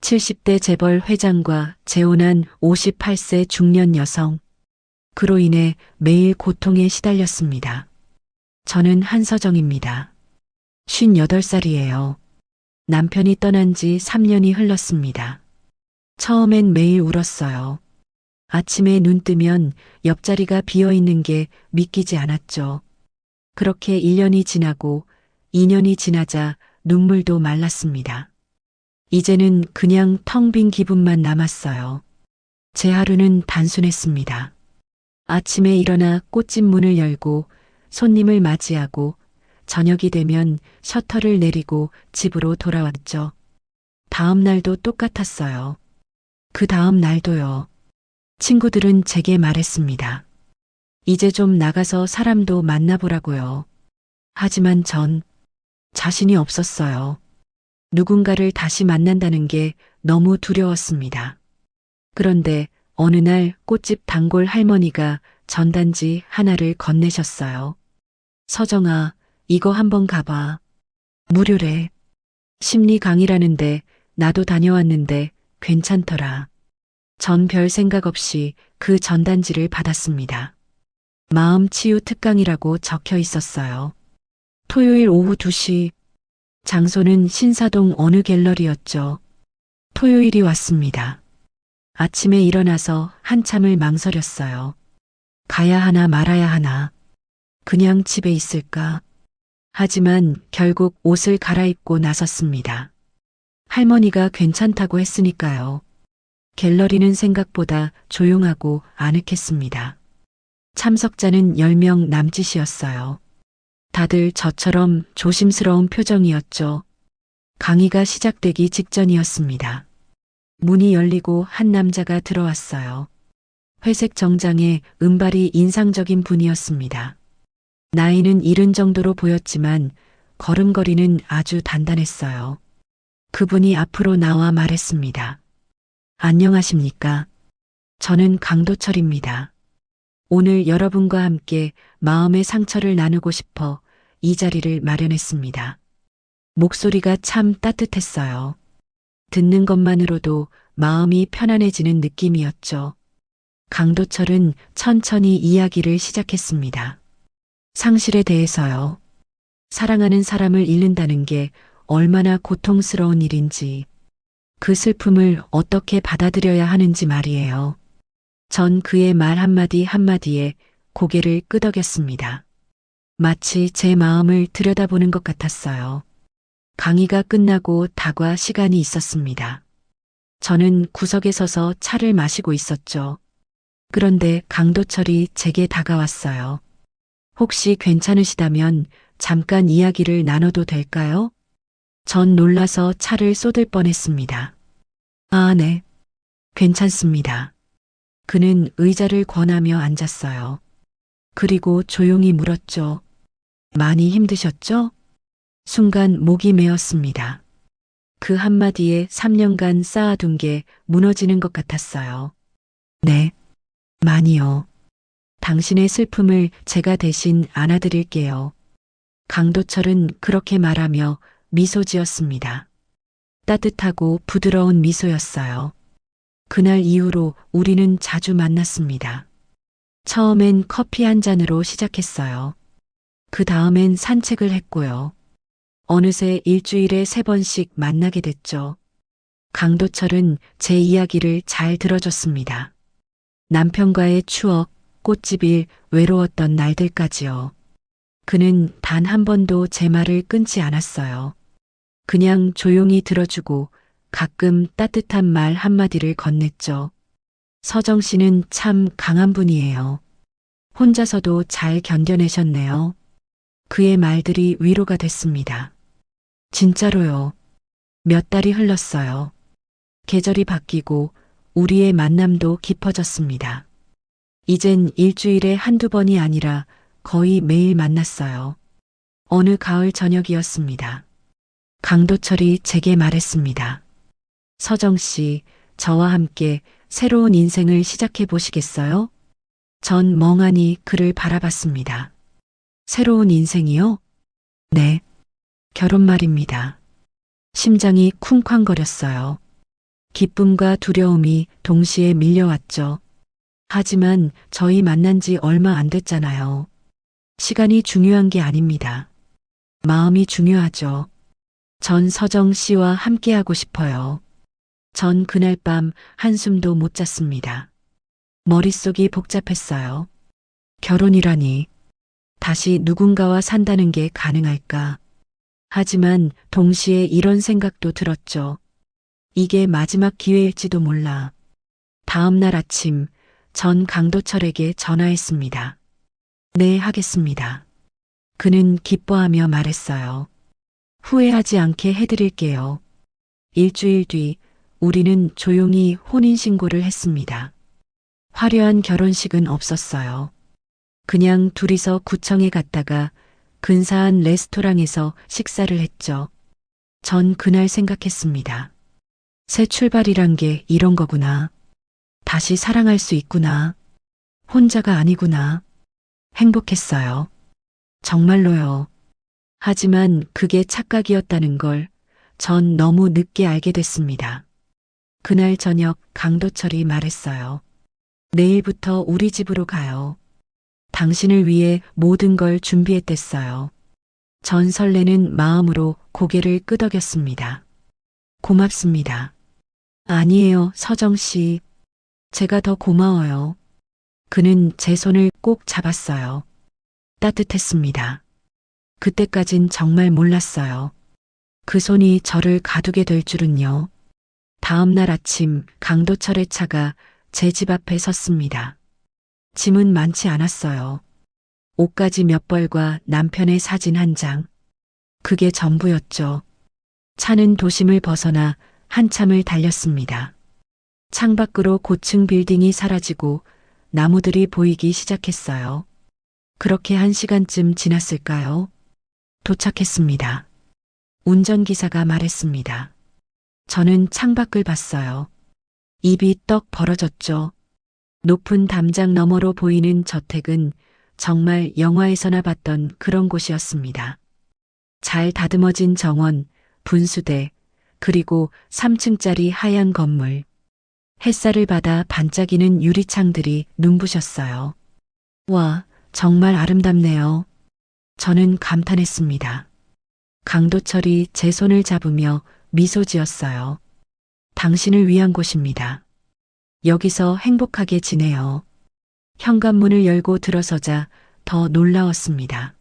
70대 재벌 회장과 재혼한 58세 중년 여성. 그로 인해 매일 고통에 시달렸습니다. 저는 한서정입니다. 58살이에요. 남편이 떠난 지 3년이 흘렀습니다. 처음엔 매일 울었어요. 아침에 눈 뜨면 옆자리가 비어 있는 게 믿기지 않았죠. 그렇게 1년이 지나고 2년이 지나자 눈물도 말랐습니다. 이제는 그냥 텅 빈 기분만 남았어요. 제 하루는 단순했습니다. 아침에 일어나 꽃집 문을 열고 손님을 맞이하고 저녁이 되면 셔터를 내리고 집으로 돌아왔죠. 다음 날도 똑같았어요. 그 다음 날도요. 친구들은 제게 말했습니다. 이제 좀 나가서 사람도 만나보라고요. 하지만 전 자신이 없었어요. 누군가를 다시 만난다는 게 너무 두려웠습니다. 그런데 어느 날 꽃집 단골 할머니가 전단지 하나를 건네셨어요. 서정아, 이거 한번 가봐. 무료래. 심리 강의라는데 나도 다녀왔는데 괜찮더라. 전 별 생각 없이 그 전단지를 받았습니다. 마음 치유 특강이라고 적혀 있었어요. 토요일 오후 2시. 장소는 신사동 어느 갤러리였죠. 토요일이 왔습니다. 아침에 일어나서 한참을 망설였어요. 가야 하나 말아야 하나. 그냥 집에 있을까? 하지만 결국 옷을 갈아입고 나섰습니다. 할머니가 괜찮다고 했으니까요. 갤러리는 생각보다 조용하고 아늑했습니다. 참석자는 10명 남짓이었어요. 다들 저처럼 조심스러운 표정이었죠. 강의가 시작되기 직전이었습니다. 문이 열리고 한 남자가 들어왔어요. 회색 정장에 은발이 인상적인 분이었습니다. 나이는 70 정도로 보였지만 걸음걸이는 아주 단단했어요. 그분이 앞으로 나와 말했습니다. 안녕하십니까? 저는 강도철입니다. 오늘 여러분과 함께 마음의 상처를 나누고 싶어 이 자리를 마련했습니다. 목소리가 참 따뜻했어요. 듣는 것만으로도 마음이 편안해지는 느낌이었죠. 강도철은 천천히 이야기를 시작했습니다. 상실에 대해서요. 사랑하는 사람을 잃는다는 게 얼마나 고통스러운 일인지, 그 슬픔을 어떻게 받아들여야 하는지 말이에요. 전 그의 말 한마디 한마디에 고개를 끄덕였습니다. 마치 제 마음을 들여다보는 것 같았어요. 강의가 끝나고 다과 시간이 있었습니다. 저는 구석에 서서 차를 마시고 있었죠. 그런데 강도철이 제게 다가왔어요. 혹시 괜찮으시다면 잠깐 이야기를 나눠도 될까요? 전 놀라서 차를 쏟을 뻔했습니다. 아, 네. 괜찮습니다. 그는 의자를 권하며 앉았어요. 그리고 조용히 물었죠. 많이 힘드셨죠? 순간 목이 메었습니다. 그 한마디에 3년간 쌓아둔 게 무너지는 것 같았어요. 네, 많이요. 당신의 슬픔을 제가 대신 안아드릴게요. 강도철은 그렇게 말하며 미소 지었습니다. 따뜻하고 부드러운 미소였어요. 그날 이후로 우리는 자주 만났습니다. 처음엔 커피 한 잔으로 시작했어요. 그 다음엔 산책을 했고요. 어느새 일주일에 3번씩 만나게 됐죠. 강도철은 제 이야기를 잘 들어줬습니다. 남편과의 추억, 꽃집 일, 외로웠던 날들까지요. 그는 단 한 번도 제 말을 끊지 않았어요. 그냥 조용히 들어주고 가끔 따뜻한 말 한마디를 건넸죠. 서정 씨는 참 강한 분이에요. 혼자서도 잘 견뎌내셨네요. 그의 말들이 위로가 됐습니다. 진짜로요. 몇 달이 흘렀어요. 계절이 바뀌고 우리의 만남도 깊어졌습니다. 이젠 일주일에 한두 번이 아니라 거의 매일 만났어요. 어느 가을 저녁이었습니다. 강도철이 제게 말했습니다. 서정 씨, 저와 함께 새로운 인생을 시작해 보시겠어요? 전 멍하니 그를 바라봤습니다. 새로운 인생이요? 네. 결혼 말입니다. 심장이 쿵쾅거렸어요. 기쁨과 두려움이 동시에 밀려왔죠. 하지만 저희 만난 지 얼마 안 됐잖아요. 시간이 중요한 게 아닙니다. 마음이 중요하죠. 전 서정 씨와 함께하고 싶어요. 전 그날 밤 한숨도 못 잤습니다. 머릿속이 복잡했어요. 결혼이라니. 다시 누군가와 산다는 게 가능할까? 하지만 동시에 이런 생각도 들었죠. 이게 마지막 기회일지도 몰라. 다음 날 아침, 전 강도철에게 전화했습니다. 네, 하겠습니다. 그는 기뻐하며 말했어요. 후회하지 않게 해드릴게요. 일주일 뒤, 우리는 조용히 혼인신고를 했습니다. 화려한 결혼식은 없었어요. 그냥 둘이서 구청에 갔다가 근사한 레스토랑에서 식사를 했죠. 전 그날 생각했습니다. 새 출발이란 게 이런 거구나. 다시 사랑할 수 있구나. 혼자가 아니구나. 행복했어요. 정말로요. 하지만 그게 착각이었다는 걸 전 너무 늦게 알게 됐습니다. 그날 저녁 강도철이 말했어요. 내일부터 우리 집으로 가요. 당신을 위해 모든 걸 준비했댔어요. 전 설레는 마음으로 고개를 끄덕였습니다. 고맙습니다. 아니에요, 서정 씨. 제가 더 고마워요. 그는 제 손을 꼭 잡았어요. 따뜻했습니다. 그때까진 정말 몰랐어요. 그 손이 저를 가두게 될 줄은요. 다음 날 아침 강도철의 차가 제 집 앞에 섰습니다. 짐은 많지 않았어요. 옷가지 몇 벌과 남편의 사진 한 장. 그게 전부였죠. 차는 도심을 벗어나 한참을 달렸습니다. 창밖으로 고층 빌딩이 사라지고 나무들이 보이기 시작했어요. 그렇게 1시간쯤 지났을까요? 도착했습니다. 운전기사가 말했습니다. 저는 창밖을 봤어요. 입이 떡 벌어졌죠. 높은 담장 너머로 보이는 저택은 정말 영화에서나 봤던 그런 곳이었습니다. 잘 다듬어진 정원, 분수대, 그리고 3층짜리 하얀 건물. 햇살을 받아 반짝이는 유리창들이 눈부셨어요. 와, 정말 아름답네요. 저는 감탄했습니다. 강도철이 제 손을 잡으며 미소 지었어요. 당신을 위한 곳입니다. 여기서 행복하게 지내요. 현관문을 열고 들어서자 더 놀라웠습니다.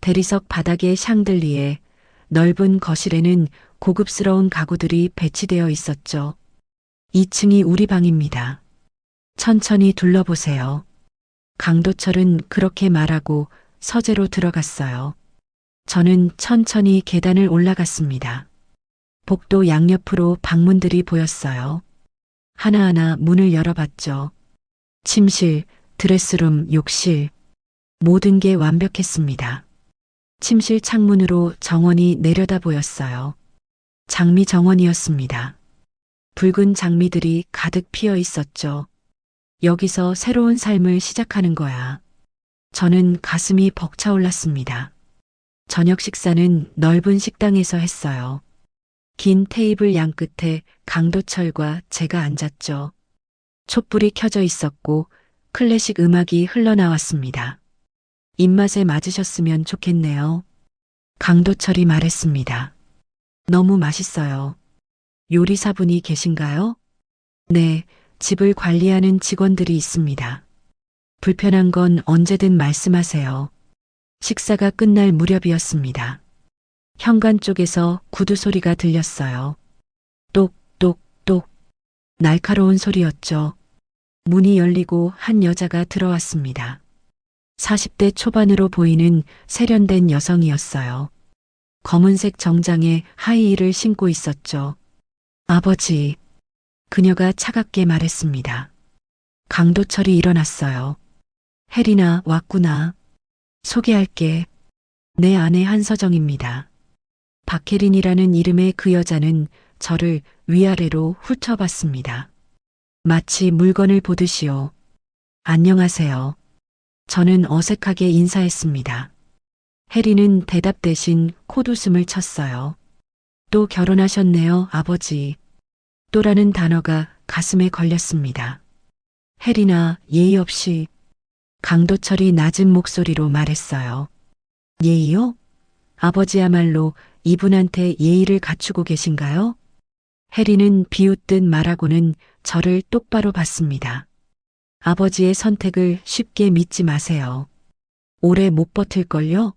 대리석 바닥에 샹들리에, 넓은 거실에는 고급스러운 가구들이 배치되어 있었죠. 2층이 우리 방입니다. 천천히 둘러보세요. 강도철은 그렇게 말하고 서재로 들어갔어요. 저는 천천히 계단을 올라갔습니다. 복도 양옆으로 방문들이 보였어요. 하나하나 문을 열어봤죠. 침실, 드레스룸, 욕실. 모든 게 완벽했습니다. 침실 창문으로 정원이 내려다 보였어요. 장미 정원이었습니다. 붉은 장미들이 가득 피어 있었죠. 여기서 새로운 삶을 시작하는 거야. 저는 가슴이 벅차올랐습니다. 저녁 식사는 넓은 식당에서 했어요. 긴 테이블 양끝에 강도철과 제가 앉았죠. 촛불이 켜져 있었고 클래식 음악이 흘러나왔습니다. 입맛에 맞으셨으면 좋겠네요. 강도철이 말했습니다. 너무 맛있어요. 요리사분이 계신가요? 네, 집을 관리하는 직원들이 있습니다. 불편한 건 언제든 말씀하세요. 식사가 끝날 무렵이었습니다. 현관 쪽에서 구두 소리가 들렸어요. 똑똑똑. 날카로운 소리였죠. 문이 열리고 한 여자가 들어왔습니다. 40대 초반으로 보이는 세련된 여성이었어요. 검은색 정장에 하이힐을 신고 있었죠. 아버지. 그녀가 차갑게 말했습니다. 강도철이 일어났어요. 혜리나 왔구나. 소개할게. 내 아내 한서정입니다. 박혜린이라는 이름의 그 여자는 저를 위아래로 훑어봤습니다. 마치 물건을 보듯이요. 안녕하세요. 저는 어색하게 인사했습니다. 혜리는 대답 대신 콧웃음을 쳤어요. 또 결혼하셨네요, 아버지. 복도라는 단어가 가슴에 걸렸습니다. 혜리나 예의 없이 강도철이 낮은 목소리로 말했어요. 예의요? 아버지야말로 이분한테 예의를 갖추고 계신가요? 혜리는 비웃듯 말하고는 저를 똑바로 봤습니다. 아버지의 선택을 쉽게 믿지 마세요. 오래 못 버틸걸요?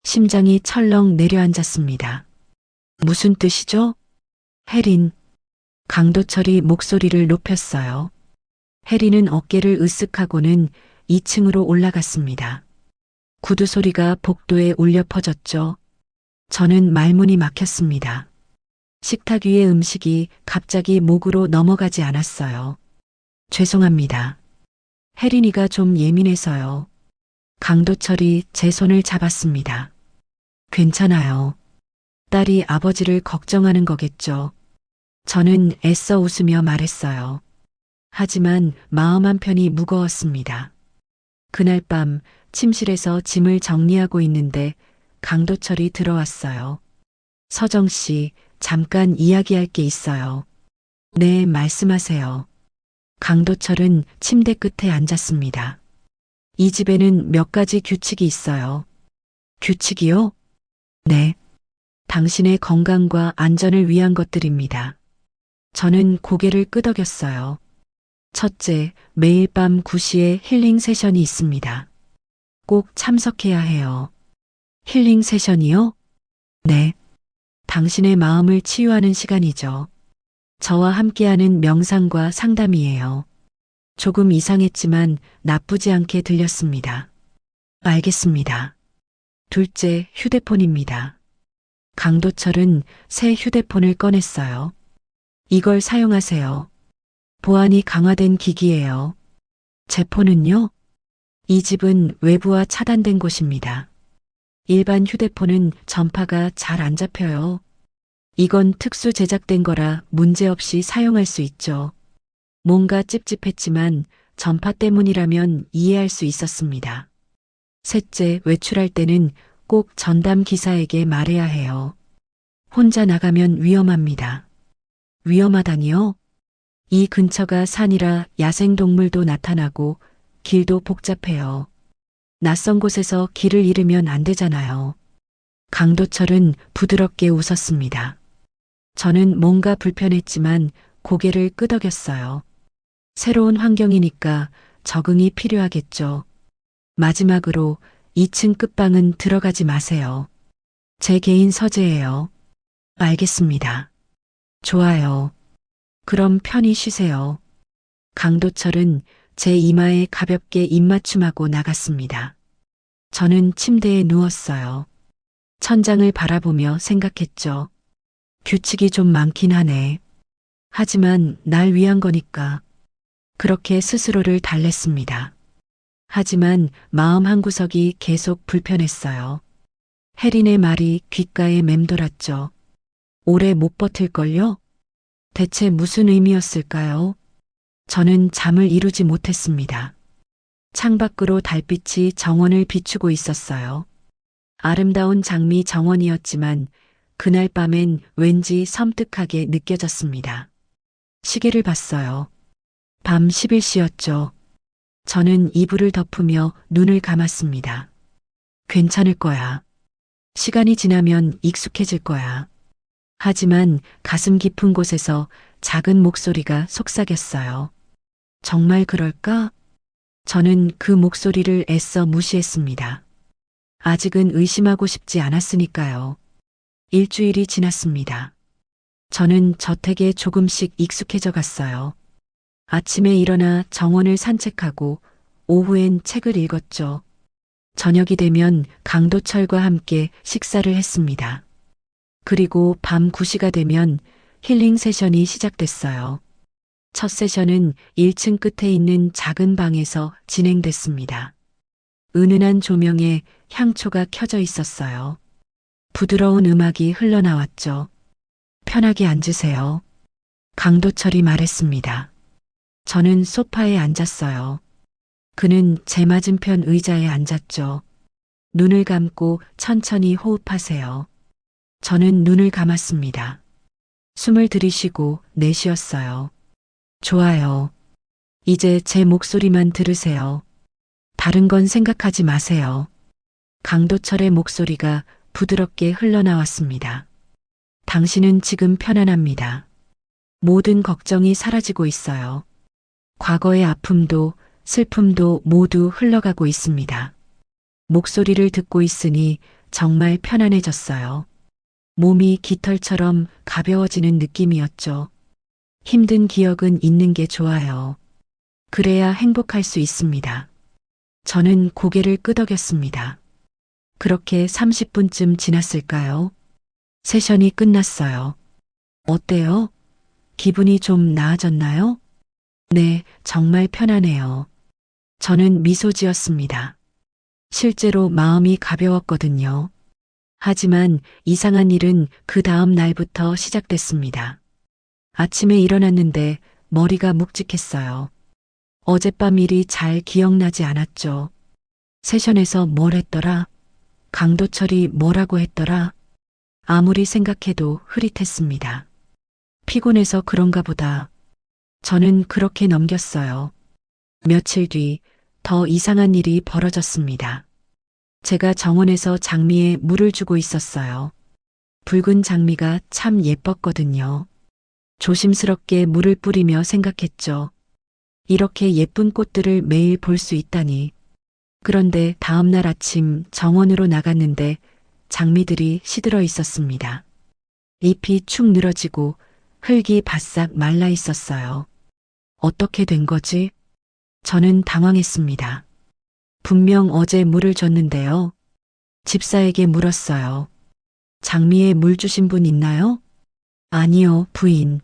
심장이 철렁 내려앉았습니다. 무슨 뜻이죠? 혜린. 강도철이 목소리를 높였어요. 혜리는 어깨를 으쓱하고는 2층으로 올라갔습니다. 구두 소리가 복도에 울려 퍼졌죠. 저는 말문이 막혔습니다. 식탁 위의 음식이 갑자기 목으로 넘어가지 않았어요. 죄송합니다. 혜린이가 좀 예민해서요. 강도철이 제 손을 잡았습니다. 괜찮아요. 딸이 아버지를 걱정하는 거겠죠. 저는 애써 웃으며 말했어요. 하지만 마음 한편이 무거웠습니다. 그날 밤 침실에서 짐을 정리하고 있는데 강도철이 들어왔어요. 서정 씨, 잠깐 이야기할 게 있어요. 네, 말씀하세요. 강도철은 침대 끝에 앉았습니다. 이 집에는 몇 가지 규칙이 있어요. 규칙이요? 네. 당신의 건강과 안전을 위한 것들입니다. 저는 고개를 끄덕였어요. 첫째, 매일 밤 9시에 힐링 세션이 있습니다. 꼭 참석해야 해요. 힐링 세션이요? 네. 당신의 마음을 치유하는 시간이죠. 저와 함께하는 명상과 상담이에요. 조금 이상했지만 나쁘지 않게 들렸습니다. 알겠습니다. 둘째, 휴대폰입니다. 강도철은 새 휴대폰을 꺼냈어요. 이걸 사용하세요. 보안이 강화된 기기예요. 제 폰은요? 이 집은 외부와 차단된 곳입니다. 일반 휴대폰은 전파가 잘 안 잡혀요. 이건 특수 제작된 거라 문제없이 사용할 수 있죠. 뭔가 찝찝했지만 전파 때문이라면 이해할 수 있었습니다. 셋째, 외출할 때는 꼭 전담 기사에게 말해야 해요. 혼자 나가면 위험합니다. 위험하다니요? 이 근처가 산이라 야생동물도 나타나고 길도 복잡해요. 낯선 곳에서 길을 잃으면 안 되잖아요. 강도철은 부드럽게 웃었습니다. 저는 뭔가 불편했지만 고개를 끄덕였어요. 새로운 환경이니까 적응이 필요하겠죠. 마지막으로 2층 끝방은 들어가지 마세요. 제 개인 서재예요. 알겠습니다. 좋아요. 그럼 편히 쉬세요. 강도철은 제 이마에 가볍게 입맞춤하고 나갔습니다. 저는 침대에 누웠어요. 천장을 바라보며 생각했죠. 규칙이 좀 많긴 하네. 하지만 날 위한 거니까. 그렇게 스스로를 달랬습니다. 하지만 마음 한구석이 계속 불편했어요. 혜린의 말이 귓가에 맴돌았죠. 오래 못 버틸걸요? 대체 무슨 의미였을까요? 저는 잠을 이루지 못했습니다. 창밖으로 달빛이 정원을 비추고 있었어요. 아름다운 장미 정원이었지만 그날 밤엔 왠지 섬뜩하게 느껴졌습니다. 시계를 봤어요. 밤 11시였죠. 저는 이불을 덮으며 눈을 감았습니다. 괜찮을 거야. 시간이 지나면 익숙해질 거야. 하지만 가슴 깊은 곳에서 작은 목소리가 속삭였어요. 정말 그럴까? 저는 그 목소리를 애써 무시했습니다. 아직은 의심하고 싶지 않았으니까요. 일주일이 지났습니다. 저는 저택에 조금씩 익숙해져 갔어요. 아침에 일어나 정원을 산책하고 오후엔 책을 읽었죠. 저녁이 되면 강도철과 함께 식사를 했습니다. 그리고 밤 9시가 되면 힐링 세션이 시작됐어요. 첫 세션은 1층 끝에 있는 작은 방에서 진행됐습니다. 은은한 조명에 향초가 켜져 있었어요. 부드러운 음악이 흘러나왔죠. 편하게 앉으세요. 강도철이 말했습니다. 저는 소파에 앉았어요. 그는 제 맞은편 의자에 앉았죠. 눈을 감고 천천히 호흡하세요. 저는 눈을 감았습니다. 숨을 들이쉬고 내쉬었어요. 좋아요. 이제 제 목소리만 들으세요. 다른 건 생각하지 마세요. 강도철의 목소리가 부드럽게 흘러나왔습니다. 당신은 지금 편안합니다. 모든 걱정이 사라지고 있어요. 과거의 아픔도 슬픔도 모두 흘러가고 있습니다. 목소리를 듣고 있으니 정말 편안해졌어요. 몸이 깃털처럼 가벼워지는 느낌이었죠. 힘든 기억은 있는 게 좋아요. 그래야 행복할 수 있습니다. 저는 고개를 끄덕였습니다. 그렇게 30분쯤 지났을까요? 세션이 끝났어요. 어때요? 기분이 좀 나아졌나요? 네, 정말 편하네요. 저는 미소 지었습니다. 실제로 마음이 가벼웠거든요. 하지만 이상한 일은 그 다음 날부터 시작됐습니다. 아침에 일어났는데 머리가 묵직했어요. 어젯밤 일이 잘 기억나지 않았죠. 세션에서 뭘 했더라? 강도철이 뭐라고 했더라? 아무리 생각해도 흐릿했습니다. 피곤해서 그런가 보다. 저는 그렇게 넘겼어요. 며칠 뒤 더 이상한 일이 벌어졌습니다. 제가 정원에서 장미에 물을 주고 있었어요. 붉은 장미가 참 예뻤거든요. 조심스럽게 물을 뿌리며 생각했죠. 이렇게 예쁜 꽃들을 매일 볼 수 있다니. 그런데 다음날 아침 정원으로 나갔는데 장미들이 시들어 있었습니다. 잎이 축 늘어지고 흙이 바싹 말라 있었어요. 어떻게 된 거지? 저는 당황했습니다. 분명 어제 물을 줬는데요. 집사에게 물었어요. 장미에 물 주신 분 있나요? 아니요, 부인.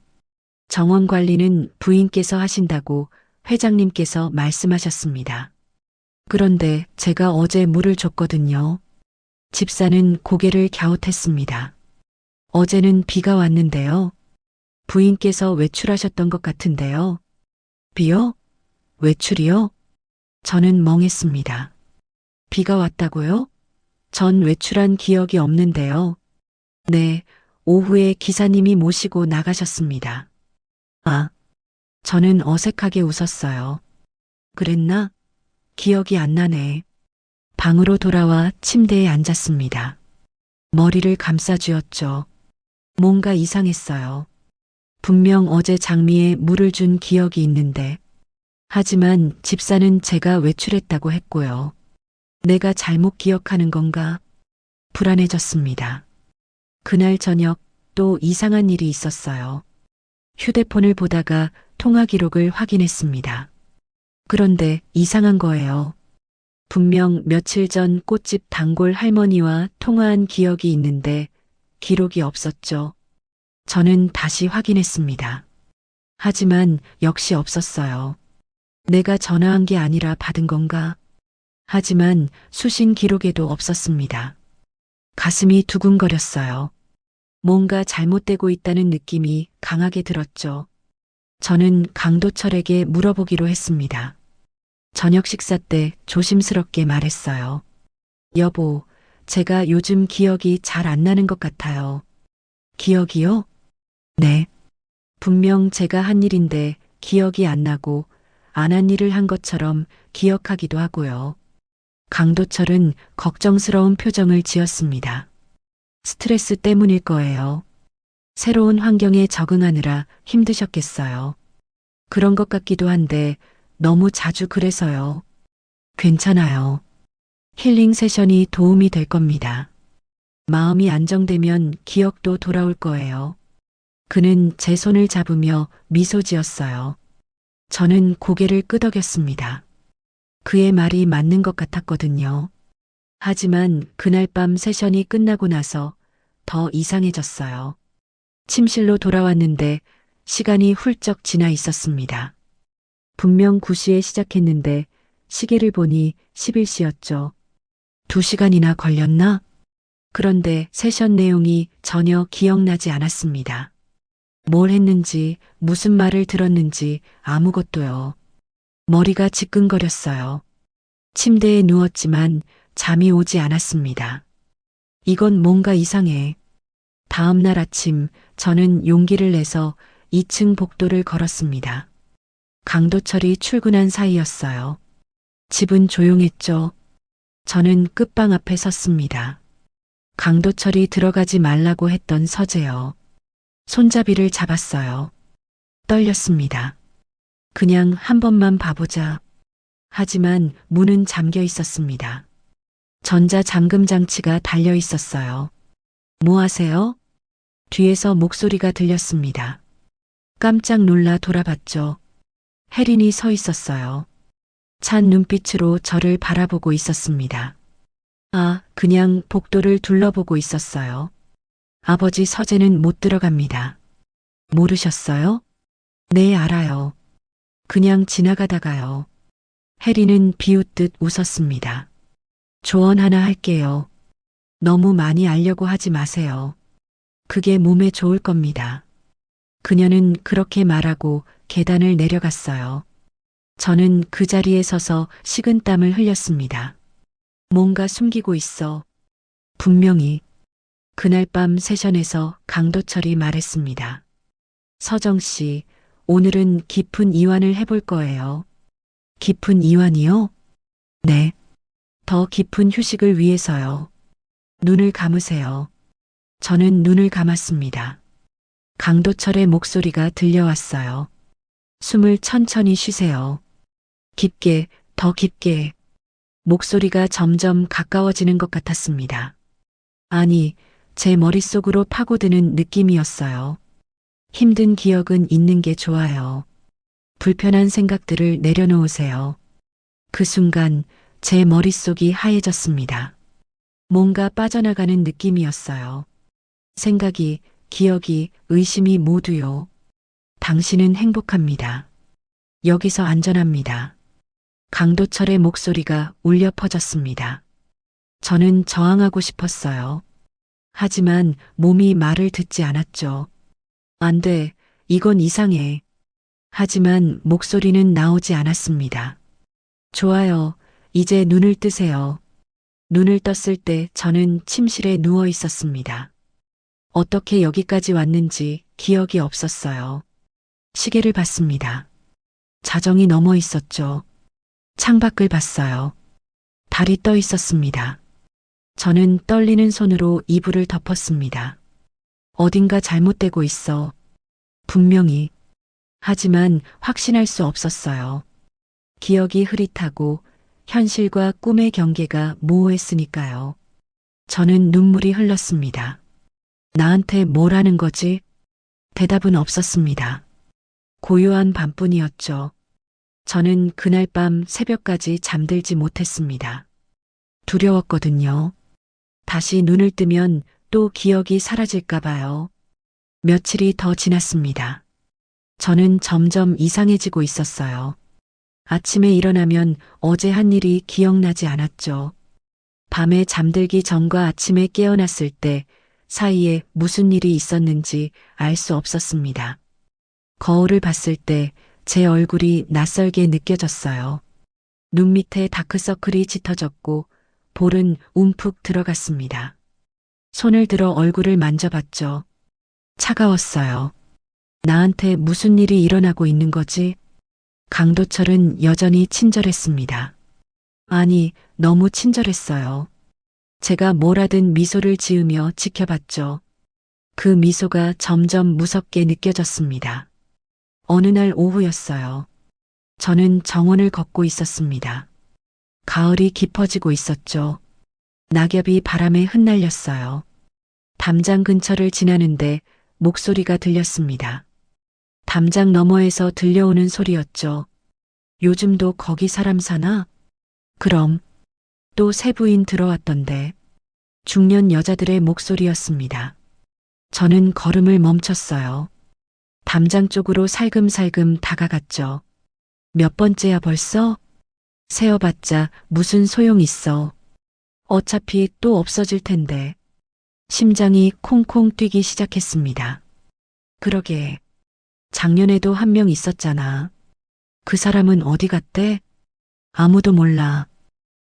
정원 관리는 부인께서 하신다고 회장님께서 말씀하셨습니다. 그런데 제가 어제 물을 줬거든요. 집사는 고개를 갸웃했습니다. 어제는 비가 왔는데요. 부인께서 외출하셨던 것 같은데요. 비요? 외출이요? 저는 멍했습니다. 비가 왔다고요? 전 외출한 기억이 없는데요. 네, 오후에 기사님이 모시고 나가셨습니다. 아, 저는 어색하게 웃었어요. 그랬나? 기억이 안 나네. 방으로 돌아와 침대에 앉았습니다. 머리를 감싸쥐었죠. 뭔가 이상했어요. 분명 어제 장미에 물을 준 기억이 있는데, 하지만 집사는 제가 외출했다고 했고요. 내가 잘못 기억하는 건가? 불안해졌습니다. 그날 저녁 또 이상한 일이 있었어요. 휴대폰을 보다가 통화 기록을 확인했습니다. 그런데 이상한 거예요. 분명 며칠 전 꽃집 단골 할머니와 통화한 기억이 있는데 기록이 없었죠. 저는 다시 확인했습니다. 하지만 역시 없었어요. 내가 전화한 게 아니라 받은 건가? 하지만 수신 기록에도 없었습니다. 가슴이 두근거렸어요. 뭔가 잘못되고 있다는 느낌이 강하게 들었죠. 저는 강도철에게 물어보기로 했습니다. 저녁 식사 때 조심스럽게 말했어요. 여보, 제가 요즘 기억이 잘 안 나는 것 같아요. 기억이요? 네. 분명 제가 한 일인데 기억이 안 나고 안 한 일을 한 것처럼 기억하기도 하고요. 강도철은 걱정스러운 표정을 지었습니다. 스트레스 때문일 거예요. 새로운 환경에 적응하느라 힘드셨겠어요. 그런 것 같기도 한데 너무 자주 그래서요. 괜찮아요. 힐링 세션이 도움이 될 겁니다. 마음이 안정되면 기억도 돌아올 거예요. 그는 제 손을 잡으며 미소 지었어요. 저는 고개를 끄덕였습니다. 그의 말이 맞는 것 같았거든요. 하지만 그날 밤 세션이 끝나고 나서 더 이상해졌어요. 침실로 돌아왔는데 시간이 훌쩍 지나 있었습니다. 분명 9시에 시작했는데 시계를 보니 11시였죠. 2시간이나 걸렸나? 그런데 세션 내용이 전혀 기억나지 않았습니다. 뭘 했는지, 무슨 말을 들었는지 아무것도요. 머리가 지끈거렸어요. 침대에 누웠지만 잠이 오지 않았습니다. 이건 뭔가 이상해. 다음 날 아침 저는 용기를 내서 2층 복도를 걸었습니다. 강도철이 출근한 사이였어요. 집은 조용했죠. 저는 끝방 앞에 섰습니다. 강도철이 들어가지 말라고 했던 서재요. 손잡이를 잡았어요. 떨렸습니다. 그냥 한 번만 봐보자. 하지만 문은 잠겨 있었습니다. 전자 잠금 장치가 달려 있었어요. 뭐 하세요? 뒤에서 목소리가 들렸습니다. 깜짝 놀라 돌아봤죠. 혜린이 서 있었어요. 찬 눈빛으로 저를 바라보고 있었습니다. 아, 그냥 복도를 둘러보고 있었어요. 아버지 서재는 못 들어갑니다. 모르셨어요? 네, 알아요. 그냥 지나가다가요. 혜리는 비웃듯 웃었습니다. 조언 하나 할게요. 너무 많이 알려고 하지 마세요. 그게 몸에 좋을 겁니다. 그녀는 그렇게 말하고 계단을 내려갔어요. 저는 그 자리에 서서 식은땀을 흘렸습니다. 뭔가 숨기고 있어. 분명히 그날 밤 세션에서 강도철이 말했습니다. 서정 씨, 오늘은 깊은 이완을 해볼 거예요. 깊은 이완이요? 네. 더 깊은 휴식을 위해서요. 눈을 감으세요. 저는 눈을 감았습니다. 강도철의 목소리가 들려왔어요. 숨을 천천히 쉬세요. 깊게, 더 깊게. 목소리가 점점 가까워지는 것 같았습니다. 아니, 제 머릿속으로 파고드는 느낌이었어요. 힘든 기억은 있는 게 좋아요. 불편한 생각들을 내려놓으세요. 그 순간 제 머릿속이 하얘졌습니다. 뭔가 빠져나가는 느낌이었어요. 생각이, 기억이, 의심이 모두요. 당신은 행복합니다. 여기서 안전합니다. 강도철의 목소리가 울려 퍼졌습니다. 저는 저항하고 싶었어요. 하지만 몸이 말을 듣지 않았죠. 안 돼, 이건 이상해. 하지만 목소리는 나오지 않았습니다. 좋아요, 이제 눈을 뜨세요. 눈을 떴을 때 저는 침실에 누워 있었습니다. 어떻게 여기까지 왔는지 기억이 없었어요. 시계를 봤습니다. 자정이 넘어 있었죠. 창밖을 봤어요. 달이 떠 있었습니다. 저는 떨리는 손으로 이불을 덮었습니다. 어딘가 잘못되고 있어. 분명히. 하지만 확신할 수 없었어요. 기억이 흐릿하고 현실과 꿈의 경계가 모호했으니까요. 저는 눈물이 흘렀습니다. 나한테 뭘 하는 거지? 대답은 없었습니다. 고요한 밤뿐이었죠. 저는 그날 밤 새벽까지 잠들지 못했습니다. 두려웠거든요. 다시 눈을 뜨면 또 기억이 사라질까 봐요. 며칠이 더 지났습니다. 저는 점점 이상해지고 있었어요. 아침에 일어나면 어제 한 일이 기억나지 않았죠. 밤에 잠들기 전과 아침에 깨어났을 때 사이에 무슨 일이 있었는지 알 수 없었습니다. 거울을 봤을 때 제 얼굴이 낯설게 느껴졌어요. 눈 밑에 다크서클이 짙어졌고 볼은 움푹 들어갔습니다. 손을 들어 얼굴을 만져봤죠. 차가웠어요. 나한테 무슨 일이 일어나고 있는 거지? 강도철은 여전히 친절했습니다. 아니, 너무 친절했어요. 제가 뭘 하든 미소를 지으며 지켜봤죠. 그 미소가 점점 무섭게 느껴졌습니다. 어느 날 오후였어요. 저는 정원을 걷고 있었습니다. 가을이 깊어지고 있었죠. 낙엽이 바람에 흩날렸어요. 담장 근처를 지나는데 목소리가 들렸습니다. 담장 너머에서 들려오는 소리였죠. 요즘도 거기 사람 사나? 그럼 또 새 부인 들어왔던데. 중년 여자들의 목소리였습니다. 저는 걸음을 멈췄어요. 담장 쪽으로 살금살금 다가갔죠. 몇 번째야 벌써? 세어봤자 무슨 소용 있어. 어차피 또 없어질 텐데. 심장이 콩콩 뛰기 시작했습니다. 그러게. 작년에도 한 명 있었잖아. 그 사람은 어디 갔대? 아무도 몰라.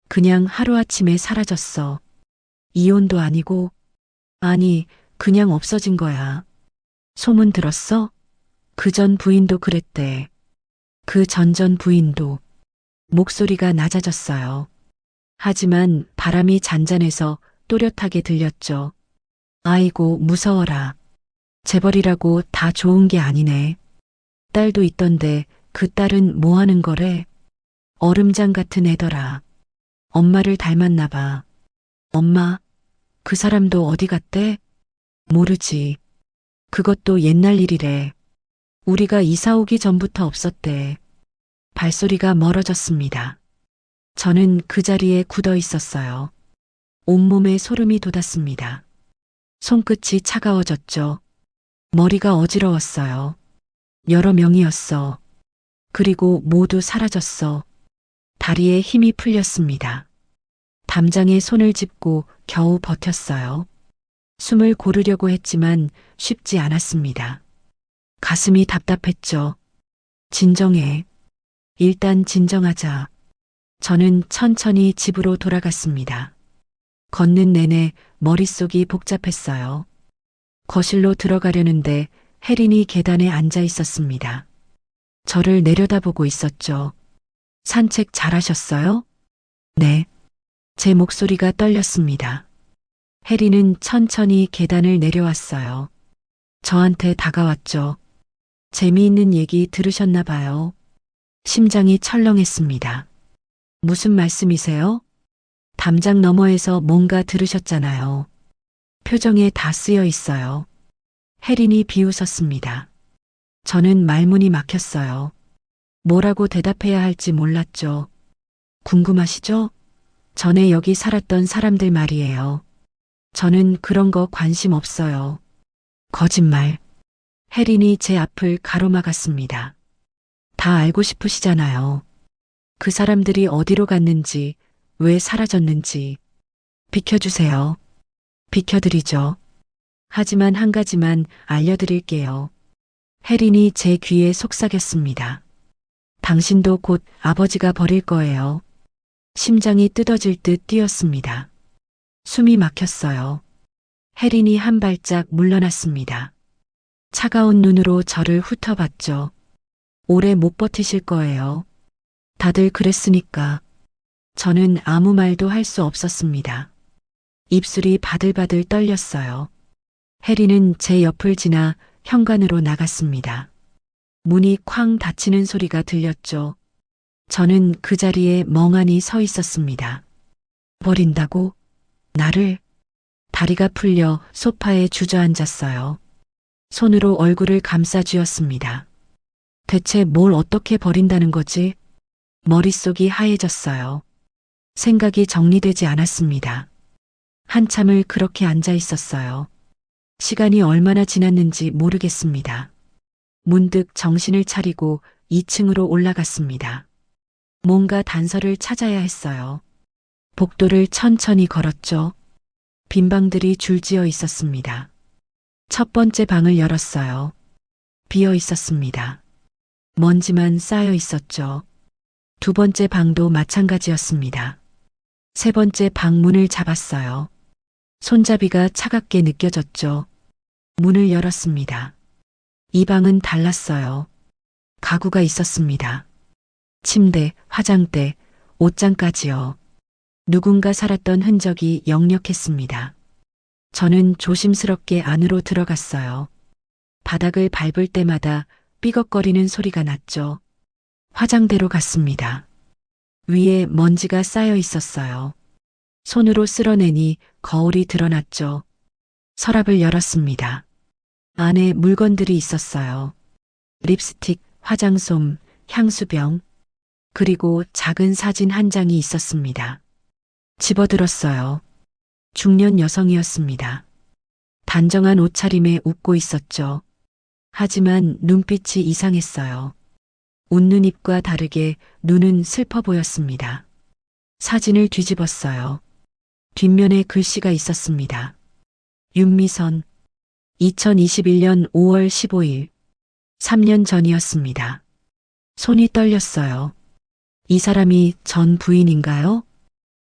그냥 하루아침에 사라졌어. 이혼도 아니고. 아니, 그냥 없어진 거야. 소문 들었어? 그 전 부인도 그랬대. 그 전전 부인도. 목소리가 낮아졌어요. 하지만 바람이 잔잔해서 또렷하게 들렸죠. 아이고, 무서워라. 재벌이라고 다 좋은 게 아니네. 딸도 있던데 그 딸은 뭐 하는 거래? 얼음장 같은 애더라. 엄마를 닮았나 봐. 엄마, 그 사람도 어디 갔대? 모르지. 그것도 옛날 일이래. 우리가 이사 오기 전부터 없었대. 발소리가 멀어졌습니다. 저는 그 자리에 굳어 있었어요. 온몸에 소름이 돋았습니다. 손끝이 차가워졌죠. 머리가 어지러웠어요. 여러 명이었어. 그리고 모두 사라졌어. 다리에 힘이 풀렸습니다. 담장에 손을 짚고 겨우 버텼어요. 숨을 고르려고 했지만 쉽지 않았습니다. 가슴이 답답했죠. 진정해. 일단 진정하자. 저는 천천히 집으로 돌아갔습니다. 걷는 내내 머릿속이 복잡했어요. 거실로 들어가려는데 혜린이 계단에 앉아 있었습니다. 저를 내려다보고 있었죠. 산책 잘하셨어요? 네. 제 목소리가 떨렸습니다. 혜린은 천천히 계단을 내려왔어요. 저한테 다가왔죠. 재미있는 얘기 들으셨나 봐요. 심장이 철렁했습니다. 무슨 말씀이세요? 담장 너머에서 뭔가 들으셨잖아요. 표정에 다 쓰여 있어요. 혜린이 비웃었습니다. 저는 말문이 막혔어요. 뭐라고 대답해야 할지 몰랐죠. 궁금하시죠? 전에 여기 살았던 사람들 말이에요. 저는 그런 거 관심 없어요. 거짓말. 혜린이 제 앞을 가로막았습니다. 다 알고 싶으시잖아요. 그 사람들이 어디로 갔는지, 왜 사라졌는지. 비켜주세요. 비켜드리죠. 하지만 한 가지만 알려드릴게요. 혜린이 제 귀에 속삭였습니다. 당신도 곧 아버지가 버릴 거예요. 심장이 뜯어질 듯 뛰었습니다. 숨이 막혔어요. 혜린이 한 발짝 물러났습니다. 차가운 눈으로 저를 훑어봤죠. 오래 못 버티실 거예요. 다들 그랬으니까. 저는 아무 말도 할 수 없었습니다. 입술이 바들바들 떨렸어요. 혜린은 제 옆을 지나 현관으로 나갔습니다. 문이 쾅 닫히는 소리가 들렸죠. 저는 그 자리에 멍하니 서 있었습니다. 버린다고? 나를? 다리가 풀려 소파에 주저앉았어요. 손으로 얼굴을 감싸 쥐었습니다. 대체 뭘 어떻게 버린다는 거지? 머릿속이 하얘졌어요. 생각이 정리되지 않았습니다. 한참을 그렇게 앉아 있었어요. 시간이 얼마나 지났는지 모르겠습니다. 문득 정신을 차리고 2층으로 올라갔습니다. 뭔가 단서를 찾아야 했어요. 복도를 천천히 걸었죠. 빈 방들이 줄지어 있었습니다. 첫 번째 방을 열었어요. 비어 있었습니다. 먼지만 쌓여 있었죠. 두 번째 방도 마찬가지였습니다. 세 번째 방 문을 잡았어요. 손잡이가 차갑게 느껴졌죠. 문을 열었습니다. 이 방은 달랐어요. 가구가 있었습니다. 침대, 화장대, 옷장까지요. 누군가 살았던 흔적이 역력했습니다. 저는 조심스럽게 안으로 들어갔어요. 바닥을 밟을 때마다 삐걱거리는 소리가 났죠. 화장대로 갔습니다. 위에 먼지가 쌓여 있었어요. 손으로 쓸어내니 거울이 드러났죠. 서랍을 열었습니다. 안에 물건들이 있었어요. 립스틱, 화장솜, 향수병, 그리고 작은 사진 한 장이 있었습니다. 집어들었어요. 중년 여성이었습니다. 단정한 옷차림에 웃고 있었죠. 하지만 눈빛이 이상했어요. 웃는 입과 다르게 눈은 슬퍼 보였습니다. 사진을 뒤집었어요. 뒷면에 글씨가 있었습니다. 윤미선, 2021년 5월 15일, 3년 전이었습니다. 손이 떨렸어요. 이 사람이 전 부인인가요?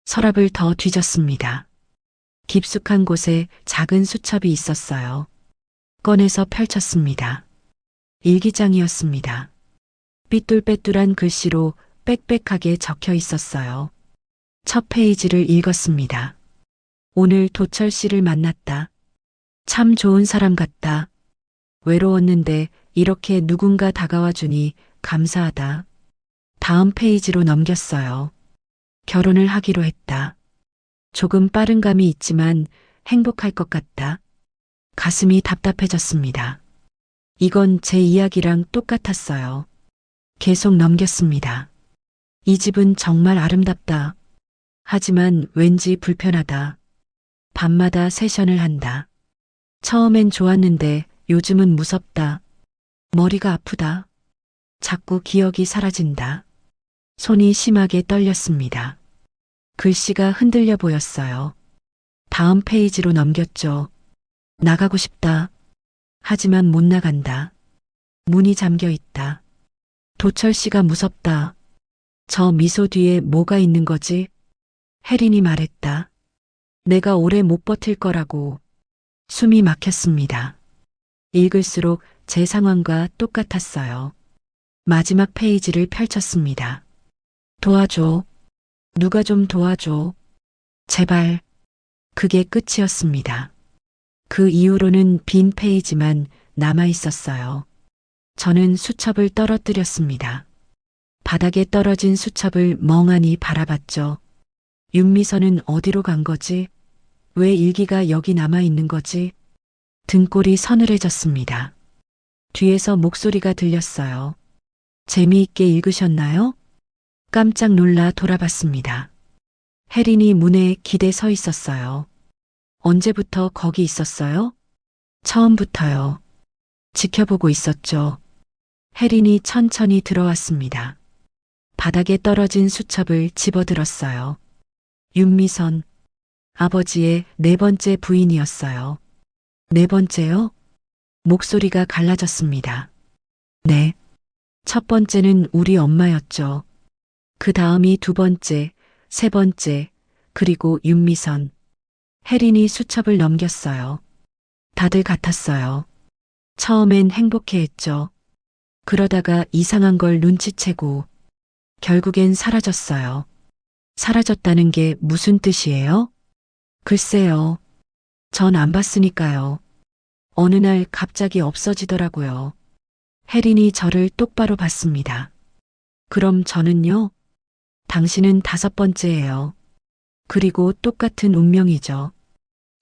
서랍을 더 뒤졌습니다. 깊숙한 곳에 작은 수첩이 있었어요. 꺼내서 펼쳤습니다. 일기장이었습니다. 삐뚤빼뚤한 글씨로 빽빽하게 적혀 있었어요. 첫 페이지를 읽었습니다. 오늘 도철 씨를 만났다. 참 좋은 사람 같다. 외로웠는데 이렇게 누군가 다가와 주니 감사하다. 다음 페이지로 넘겼어요. 결혼을 하기로 했다. 조금 빠른 감이 있지만 행복할 것 같다. 가슴이 답답해졌습니다. 이건 제 이야기랑 똑같았어요. 계속 넘겼습니다. 이 집은 정말 아름답다. 하지만 왠지 불편하다. 밤마다 세션을 한다. 처음엔 좋았는데 요즘은 무섭다. 머리가 아프다. 자꾸 기억이 사라진다. 손이 심하게 떨렸습니다. 글씨가 흔들려 보였어요. 다음 페이지로 넘겼죠. 나가고 싶다. 하지만 못 나간다. 문이 잠겨 있다. 도철 씨가 무섭다. 저 미소 뒤에 뭐가 있는 거지? 혜린이 말했다. 내가 오래 못 버틸 거라고. 숨이 막혔습니다. 읽을수록 제 상황과 똑같았어요. 마지막 페이지를 펼쳤습니다. 도와줘. 누가 좀 도와줘. 제발. 그게 끝이었습니다. 그 이후로는 빈 페이지만 남아 있었어요. 저는 수첩을 떨어뜨렸습니다. 바닥에 떨어진 수첩을 멍하니 바라봤죠. 윤미선은 어디로 간 거지? 왜 일기가 여기 남아 있는 거지? 등골이 서늘해졌습니다. 뒤에서 목소리가 들렸어요. 재미있게 읽으셨나요? 깜짝 놀라 돌아봤습니다. 혜린이 문에 기대 서 있었어요. 언제부터 거기 있었어요? 처음부터요. 지켜보고 있었죠. 혜린이 천천히 들어왔습니다. 바닥에 떨어진 수첩을 집어들었어요. 윤미선, 아버지의 네 번째 부인이었어요. 네 번째요? 목소리가 갈라졌습니다. 네. 첫 번째는 우리 엄마였죠. 그 다음이 두 번째, 세 번째, 그리고 윤미선. 혜린이 수첩을 넘겼어요. 다들 같았어요. 처음엔 행복해했죠. 그러다가 이상한 걸 눈치채고 결국엔 사라졌어요. 사라졌다는 게 무슨 뜻이에요? 글쎄요. 전 안 봤으니까요. 어느 날 갑자기 없어지더라고요. 혜린이 저를 똑바로 봤습니다. 그럼 저는요? 당신은 다섯 번째예요. 그리고 똑같은 운명이죠.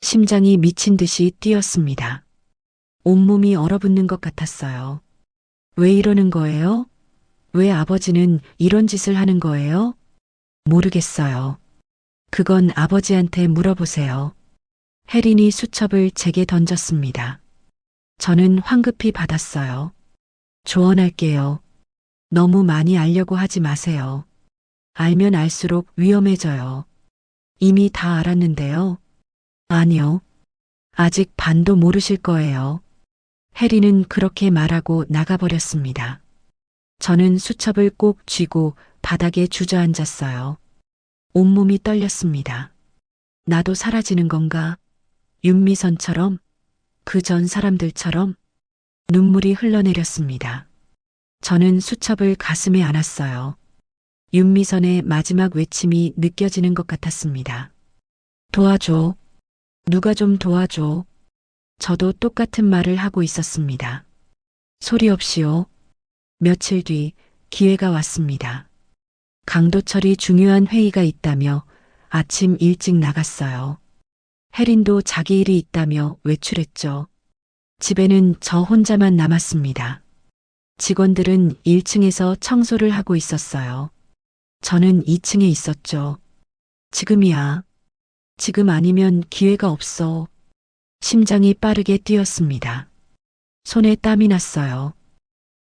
심장이 미친 듯이 뛰었습니다. 온몸이 얼어붙는 것 같았어요. 왜 이러는 거예요? 왜 아버지는 이런 짓을 하는 거예요? 모르겠어요. 그건 아버지한테 물어보세요. 혜린이 수첩을 제게 던졌습니다. 저는 황급히 받았어요. 조언할게요. 너무 많이 알려고 하지 마세요. 알면 알수록 위험해져요. 이미 다 알았는데요. 아니요. 아직 반도 모르실 거예요. 혜리는 그렇게 말하고 나가버렸습니다. 저는 수첩을 꼭 쥐고 바닥에 주저앉았어요. 온몸이 떨렸습니다. 나도 사라지는 건가? 윤미선처럼? 그 전 사람들처럼? 눈물이 흘러내렸습니다. 저는 수첩을 가슴에 안았어요. 윤미선의 마지막 외침이 느껴지는 것 같았습니다. 도와줘. 누가 좀 도와줘. 저도 똑같은 말을 하고 있었습니다. 소리 없이요. 며칠 뒤 기회가 왔습니다. 강도철이 중요한 회의가 있다며 아침 일찍 나갔어요. 혜린도 자기 일이 있다며 외출했죠. 집에는 저 혼자만 남았습니다. 직원들은 1층에서 청소를 하고 있었어요. 저는 2층에 있었죠. 지금이야. 지금 아니면 기회가 없어. 심장이 빠르게 뛰었습니다. 손에 땀이 났어요.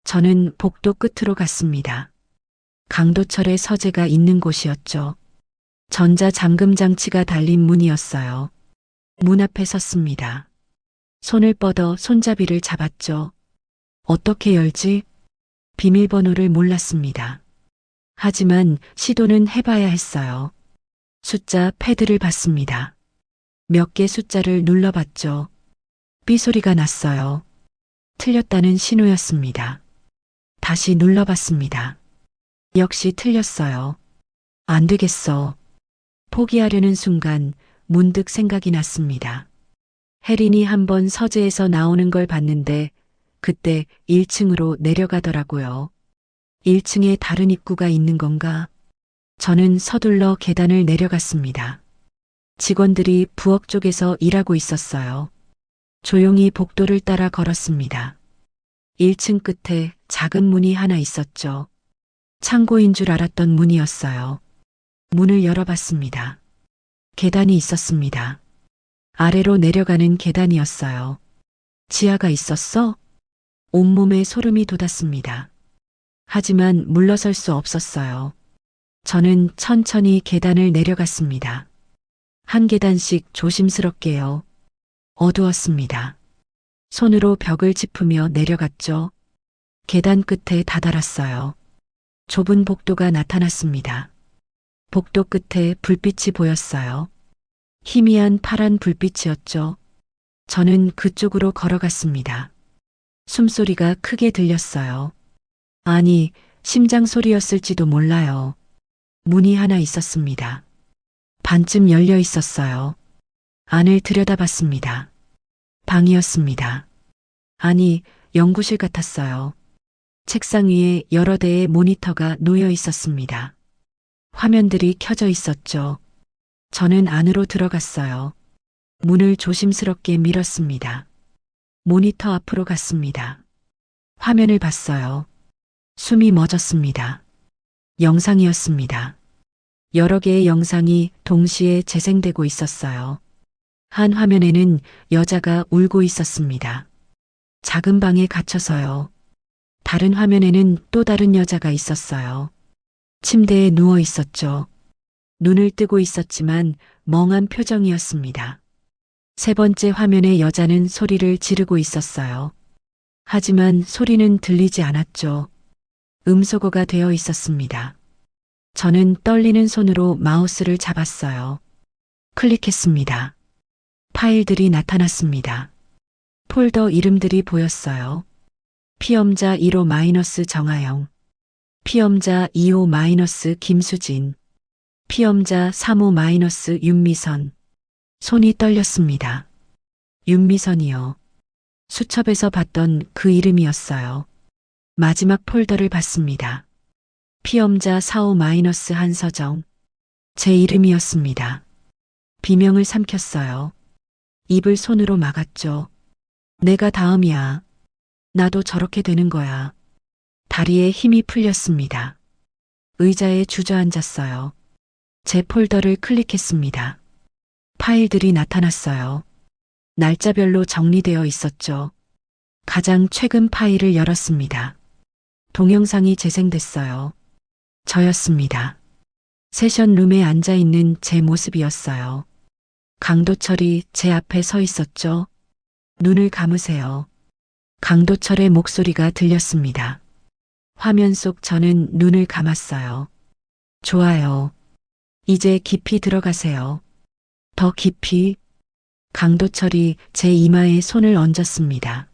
저는 복도 끝으로 갔습니다. 강도철의 서재가 있는 곳이었죠. 전자 잠금 장치가 달린 문이었어요. 문 앞에 섰습니다. 손을 뻗어 손잡이를 잡았죠. 어떻게 열지? 비밀번호를 몰랐습니다. 하지만 시도는 해봐야 했어요. 숫자 패드를 봤습니다. 몇 개 숫자를 눌러봤죠. 삐 소리가 났어요. 틀렸다는 신호였습니다. 다시 눌러봤습니다. 역시 틀렸어요. 안 되겠어. 포기하려는 순간 문득 생각이 났습니다. 혜린이 한번 서재에서 나오는 걸 봤는데 그때 1층으로 내려가더라고요. 1층에 다른 입구가 있는 건가? 저는 서둘러 계단을 내려갔습니다. 직원들이 부엌 쪽에서 일하고 있었어요. 조용히 복도를 따라 걸었습니다. 1층 끝에 작은 문이 하나 있었죠. 창고인 줄 알았던 문이었어요. 문을 열어봤습니다. 계단이 있었습니다. 아래로 내려가는 계단이었어요. 지하가 있었어? 온몸에 소름이 돋았습니다. 하지만 물러설 수 없었어요. 저는 천천히 계단을 내려갔습니다. 한 계단씩 조심스럽게요. 어두웠습니다. 손으로 벽을 짚으며 내려갔죠. 계단 끝에 다다랐어요. 좁은 복도가 나타났습니다. 복도 끝에 불빛이 보였어요. 희미한 파란 불빛이었죠. 저는 그쪽으로 걸어갔습니다. 숨소리가 크게 들렸어요. 아니, 심장 소리였을지도 몰라요. 문이 하나 있었습니다. 반쯤 열려 있었어요. 안을 들여다봤습니다. 방이었습니다. 아니, 연구실 같았어요. 책상 위에 여러 대의 모니터가 놓여 있었습니다. 화면들이 켜져 있었죠. 저는 안으로 들어갔어요. 문을 조심스럽게 밀었습니다. 모니터 앞으로 갔습니다. 화면을 봤어요. 숨이 멎었습니다. 영상이었습니다. 여러 개의 영상이 동시에 재생되고 있었어요. 한 화면에는 여자가 울고 있었습니다. 작은 방에 갇혀서요. 다른 화면에는 또 다른 여자가 있었어요. 침대에 누워 있었죠. 눈을 뜨고 있었지만 멍한 표정이었습니다. 세 번째 화면의 여자는 소리를 지르고 있었어요. 하지만 소리는 들리지 않았죠. 음소거가 되어 있었습니다. 저는 떨리는 손으로 마우스를 잡았어요. 클릭했습니다. 파일들이 나타났습니다. 폴더 이름들이 보였어요. 피험자 1호- 정하영, 피험자 2호- 김수진, 피험자 3호- 윤미선. 손이 떨렸습니다. 윤미선이요. 수첩에서 봤던 그 이름이었어요. 마지막 폴더를 봤습니다. 피험자 4호- 한서정. 제 이름이었습니다. 비명을 삼켰어요. 입을 손으로 막았죠. 내가 다음이야. 나도 저렇게 되는 거야. 다리에 힘이 풀렸습니다. 의자에 주저앉았어요. 제 폴더를 클릭했습니다. 파일들이 나타났어요. 날짜별로 정리되어 있었죠. 가장 최근 파일을 열었습니다. 동영상이 재생됐어요. 저였습니다. 세션룸에 앉아 있는 제 모습이었어요. 강도철이 제 앞에 서 있었죠. 눈을 감으세요. 강도철의 목소리가 들렸습니다. 화면 속 저는 눈을 감았어요. 좋아요. 이제 깊이 들어가세요. 더 깊이. 강도철이 제 이마에 손을 얹었습니다.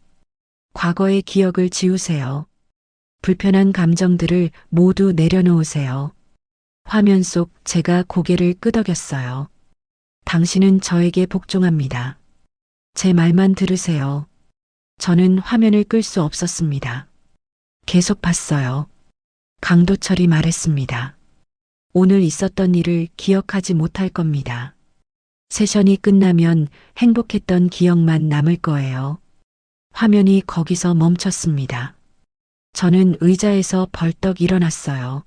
과거의 기억을 지우세요. 불편한 감정들을 모두 내려놓으세요. 화면 속 제가 고개를 끄덕였어요. 당신은 저에게 복종합니다. 제 말만 들으세요. 저는 화면을 끌 수 없었습니다. 계속 봤어요. 강도철이 말했습니다. 오늘 있었던 일을 기억하지 못할 겁니다. 세션이 끝나면 행복했던 기억만 남을 거예요. 화면이 거기서 멈췄습니다. 저는 의자에서 벌떡 일어났어요.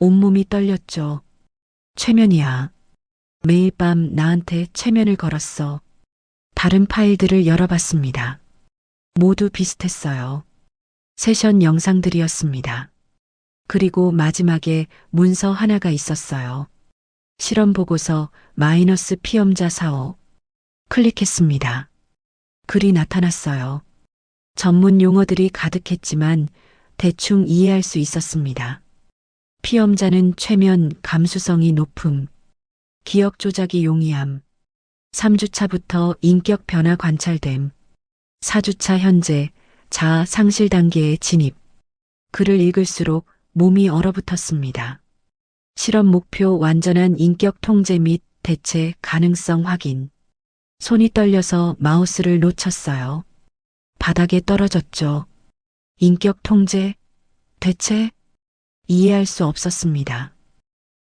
온몸이 떨렸죠. 최면이야. 매일 밤 나한테 최면을 걸었어. 다른 파일들을 열어봤습니다. 모두 비슷했어요. 세션 영상들이었습니다. 그리고 마지막에 문서 하나가 있었어요. 실험 보고서 마이너스 피험자 4호. 클릭했습니다. 글이 나타났어요. 전문 용어들이 가득했지만 대충 이해할 수 있었습니다. 피험자는 최면 감수성이 높음, 기억 조작이 용이함, 3주차부터 인격 변화 관찰됨. 4주차 현재 자아 상실 단계에 진입. 글을 읽을수록 몸이 얼어붙었습니다. 실험 목표 완전한 인격 통제 및 대체 가능성 확인. 손이 떨려서 마우스를 놓쳤어요. 바닥에 떨어졌죠. 인격 통제, 대체? 이해할 수 없었습니다.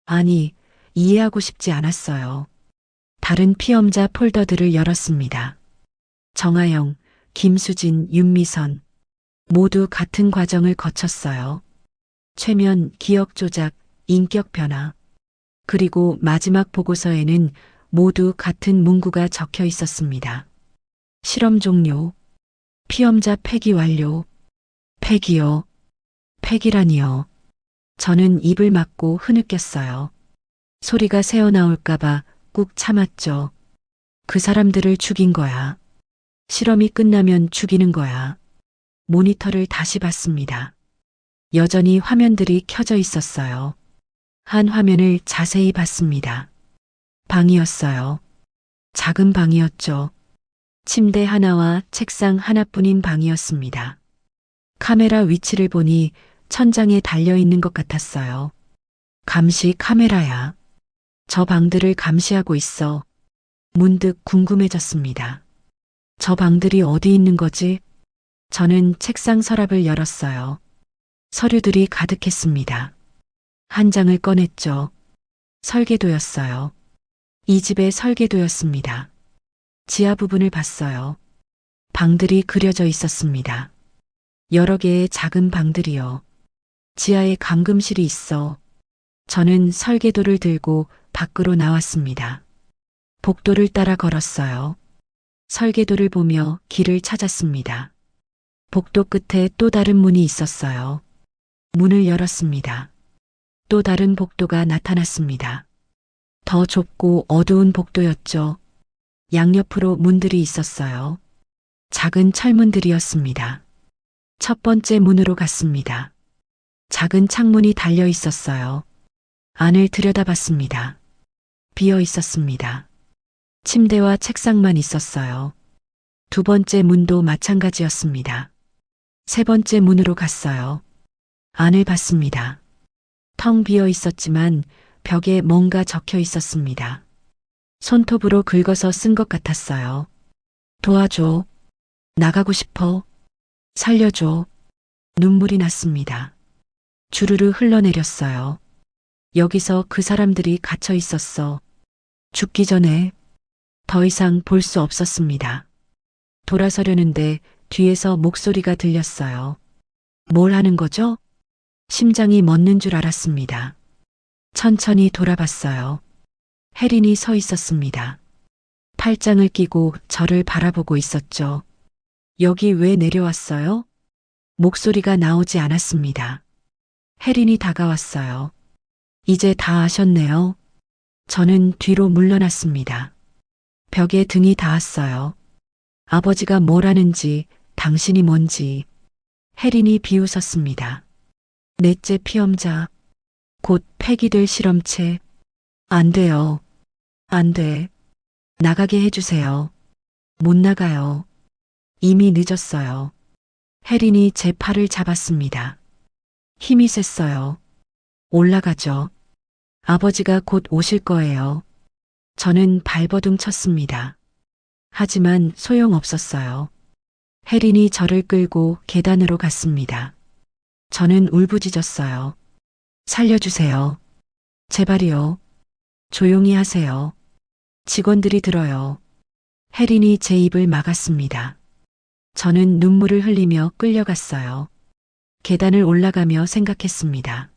아니, 이해하고 싶지 않았어요. 다른 피험자 폴더들을 열었습니다. 정아영, 김수진, 윤미선. 모두 같은 과정을 거쳤어요. 최면, 기억 조작, 인격 변화. 그리고 마지막 보고서에는 모두 같은 문구가 적혀 있었습니다. 실험 종료. 피험자 폐기 완료. 폐기요. 폐기라니요. 저는 입을 막고 흐느꼈어요. 소리가 새어나올까봐 꾹 참았죠. 그 사람들을 죽인 거야. 실험이 끝나면 죽이는 거야. 모니터를 다시 봤습니다. 여전히 화면들이 켜져 있었어요. 한 화면을 자세히 봤습니다. 방이었어요. 작은 방이었죠. 침대 하나와 책상 하나뿐인 방이었습니다. 카메라 위치를 보니 천장에 달려있는 것 같았어요. 감시 카메라야. 저 방들을 감시하고 있어. 문득 궁금해졌습니다. 저 방들이 어디 있는 거지? 저는 책상 서랍을 열었어요. 서류들이 가득했습니다. 한 장을 꺼냈죠. 설계도였어요. 이 집의 설계도였습니다. 지하 부분을 봤어요. 방들이 그려져 있었습니다. 여러 개의 작은 방들이요. 지하에 감금실이 있어. 저는 설계도를 들고 밖으로 나왔습니다. 복도를 따라 걸었어요. 설계도를 보며 길을 찾았습니다. 복도 끝에 또 다른 문이 있었어요. 문을 열었습니다. 또 다른 복도가 나타났습니다. 더 좁고 어두운 복도였죠. 양옆으로 문들이 있었어요. 작은 철문들이었습니다. 첫 번째 문으로 갔습니다. 작은 창문이 달려 있었어요. 안을 들여다봤습니다. 비어 있었습니다. 침대와 책상만 있었어요. 두 번째 문도 마찬가지였습니다. 세 번째 문으로 갔어요. 안을 봤습니다. 텅 비어 있었지만 벽에 뭔가 적혀 있었습니다. 손톱으로 긁어서 쓴 것 같았어요. 도와줘. 나가고 싶어. 살려줘. 눈물이 났습니다. 주르르 흘러내렸어요. 여기서 그 사람들이 갇혀 있었어. 죽기 전에. 더 이상 볼 수 없었습니다. 돌아서려는데 뒤에서 목소리가 들렸어요. 뭘 하는 거죠? 심장이 멎는 줄 알았습니다. 천천히 돌아봤어요. 혜린이 서 있었습니다. 팔짱을 끼고 저를 바라보고 있었죠. 여기 왜 내려왔어요? 목소리가 나오지 않았습니다. 혜린이 다가왔어요. 이제 다 아셨네요. 저는 뒤로 물러났습니다. 벽에 등이 닿았어요. 아버지가 뭘 하는지, 당신이 뭔지. 혜린이 비웃었습니다. 넷째 피험자. 곧 폐기될 실험체. 안 돼요. 안 돼. 나가게 해주세요. 못 나가요. 이미 늦었어요. 혜린이 제 팔을 잡았습니다. 힘이 셌어요. 올라가죠. 아버지가 곧 오실 거예요. 저는 발버둥 쳤습니다. 하지만 소용없었어요. 혜린이 저를 끌고 계단으로 갔습니다. 저는 울부짖었어요. 살려주세요. 제발이요. 조용히 하세요. 직원들이 들어요. 혜린이 제 입을 막았습니다. 저는 눈물을 흘리며 끌려갔어요. 계단을 올라가며 생각했습니다.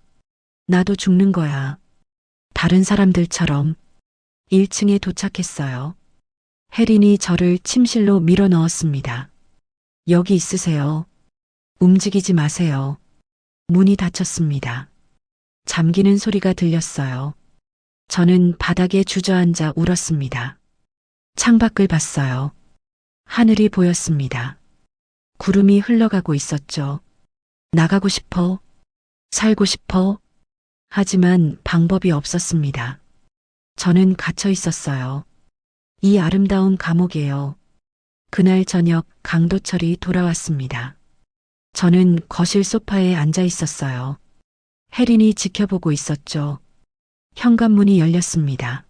나도 죽는 거야. 다른 사람들처럼. 1층에 도착했어요. 혜린이 저를 침실로 밀어 넣었습니다. 여기 있으세요. 움직이지 마세요. 문이 닫혔습니다. 잠기는 소리가 들렸어요. 저는 바닥에 주저앉아 울었습니다. 창밖을 봤어요. 하늘이 보였습니다. 구름이 흘러가고 있었죠. 나가고 싶어. 살고 싶어. 하지만 방법이 없었습니다. 저는 갇혀 있었어요. 이 아름다운 감옥에요. 그날 저녁 강도철이 돌아왔습니다. 저는 거실 소파에 앉아 있었어요. 혜린이 지켜보고 있었죠. 현관문이 열렸습니다.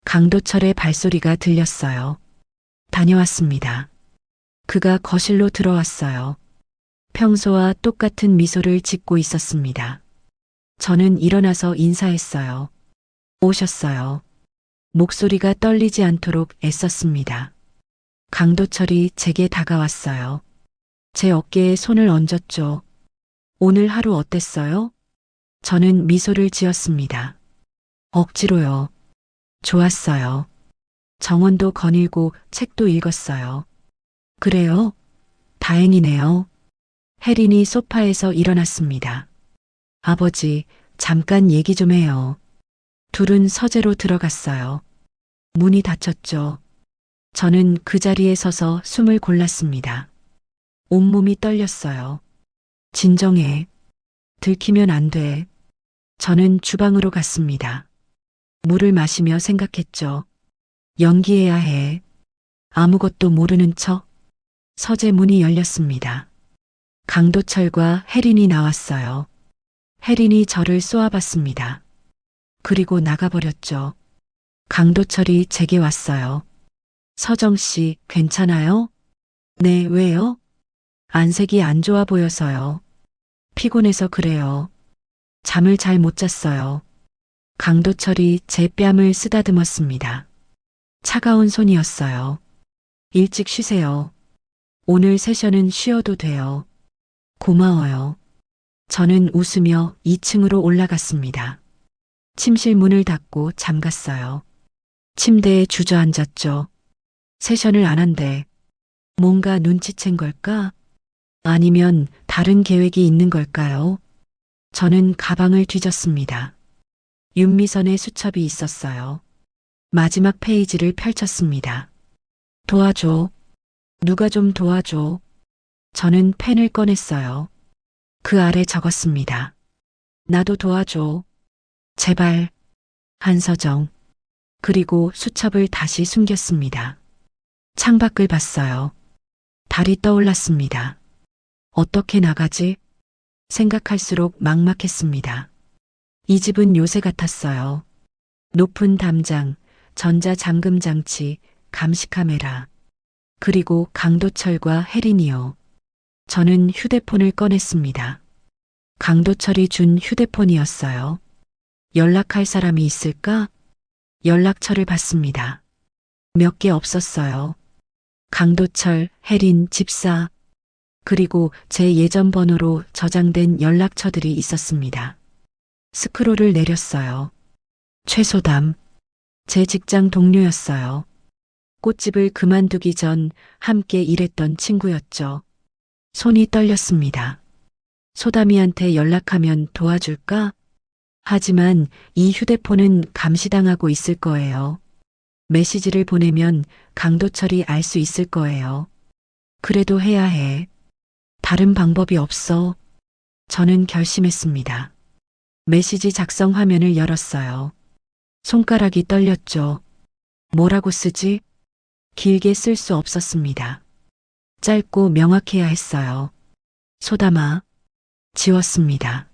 강도철의 발소리가 들렸어요. 다녀왔습니다. 그가 거실로 들어왔어요. 평소와 똑같은 미소를 짓고 있었습니다. 저는 일어나서 인사했어요. 오셨어요. 목소리가 떨리지 않도록 애썼습니다. 강도철이 제게 다가왔어요. 제 어깨에 손을 얹었죠. 오늘 하루 어땠어요? 저는 미소를 지었습니다. 억지로요. 좋았어요. 정원도 거닐고 책도 읽었어요. 그래요? 다행이네요. 혜린이 소파에서 일어났습니다. 아버지, 잠깐 얘기 좀 해요. 둘은 서재로 들어갔어요. 문이 닫혔죠. 저는 그 자리에 서서 숨을 골랐습니다. 온몸이 떨렸어요. 진정해. 들키면 안 돼. 저는 주방으로 갔습니다. 물을 마시며 생각했죠. 연기해야 해. 아무것도 모르는 척. 서재 문이 열렸습니다. 강도철과 혜린이 나왔어요. 혜린이 저를 쏘아봤습니다. 그리고 나가버렸죠. 강도철이 제게 왔어요. 서정 씨, 괜찮아요? 네, 왜요? 안색이 안 좋아 보여서요. 피곤해서 그래요. 잠을 잘 못 잤어요. 강도철이 제 뺨을 쓰다듬었습니다. 차가운 손이었어요. 일찍 쉬세요. 오늘 세션은 쉬어도 돼요. 고마워요. 저는 웃으며 2층으로 올라갔습니다. 침실 문을 닫고 잠갔어요. 침대에 주저앉았죠. 세션을 안 한대. 뭔가 눈치챈 걸까? 아니면 다른 계획이 있는 걸까요? 저는 가방을 뒤졌습니다. 윤미선의 수첩이 있었어요. 마지막 페이지를 펼쳤습니다. 도와줘. 누가 좀 도와줘. 저는 펜을 꺼냈어요. 그 아래 적었습니다. 나도 도와줘. 제발. 한서정. 그리고 수첩을 다시 숨겼습니다. 창밖을 봤어요. 달이 떠올랐습니다. 어떻게 나가지? 생각할수록 막막했습니다. 이 집은 요새 같았어요. 높은 담장, 전자잠금 장치, 감시 카메라. 그리고 강도철과 혜린이요. 저는 휴대폰을 꺼냈습니다. 강도철이 준 휴대폰이었어요. 연락할 사람이 있을까? 연락처를 봤습니다. 몇 개 없었어요. 강도철, 혜린, 집사, 그리고 제 예전 번호로 저장된 연락처들이 있었습니다. 스크롤을 내렸어요. 최소담, 제 직장 동료였어요. 꽃집을 그만두기 전 함께 일했던 친구였죠. 손이 떨렸습니다. 소담이한테 연락하면 도와줄까? 하지만 이 휴대폰은 감시당하고 있을 거예요. 메시지를 보내면 강도철이 알 수 있을 거예요. 그래도 해야 해. 다른 방법이 없어. 저는 결심했습니다. 메시지 작성 화면을 열었어요. 손가락이 떨렸죠. 뭐라고 쓰지? 길게 쓸 수 없었습니다. 짧고 명확해야 했어요. 소담아. 지웠습니다.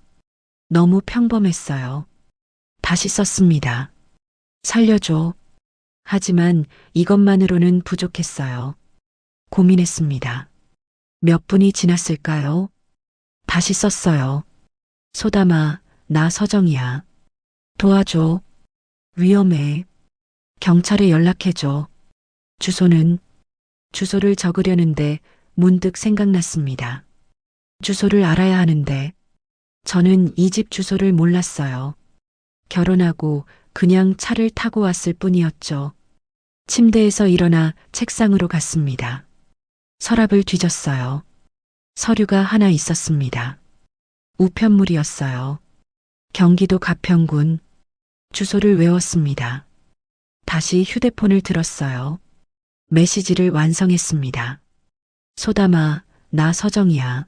너무 평범했어요. 다시 썼습니다. 살려줘. 하지만 이것만으로는 부족했어요. 고민했습니다. 몇 분이 지났을까요? 다시 썼어요. 소담아, 나 서정이야. 도와줘. 위험해. 경찰에 연락해줘. 주소는? 주소를 적으려는데 문득 생각났습니다. 주소를 알아야 하는데 저는 이 집 주소를 몰랐어요. 결혼하고 그냥 차를 타고 왔을 뿐이었죠. 침대에서 일어나 책상으로 갔습니다. 서랍을 뒤졌어요. 서류가 하나 있었습니다. 우편물이었어요. 경기도 가평군. 주소를 외웠습니다. 다시 휴대폰을 들었어요. 메시지를 완성했습니다. 소담아, 나 서정이야.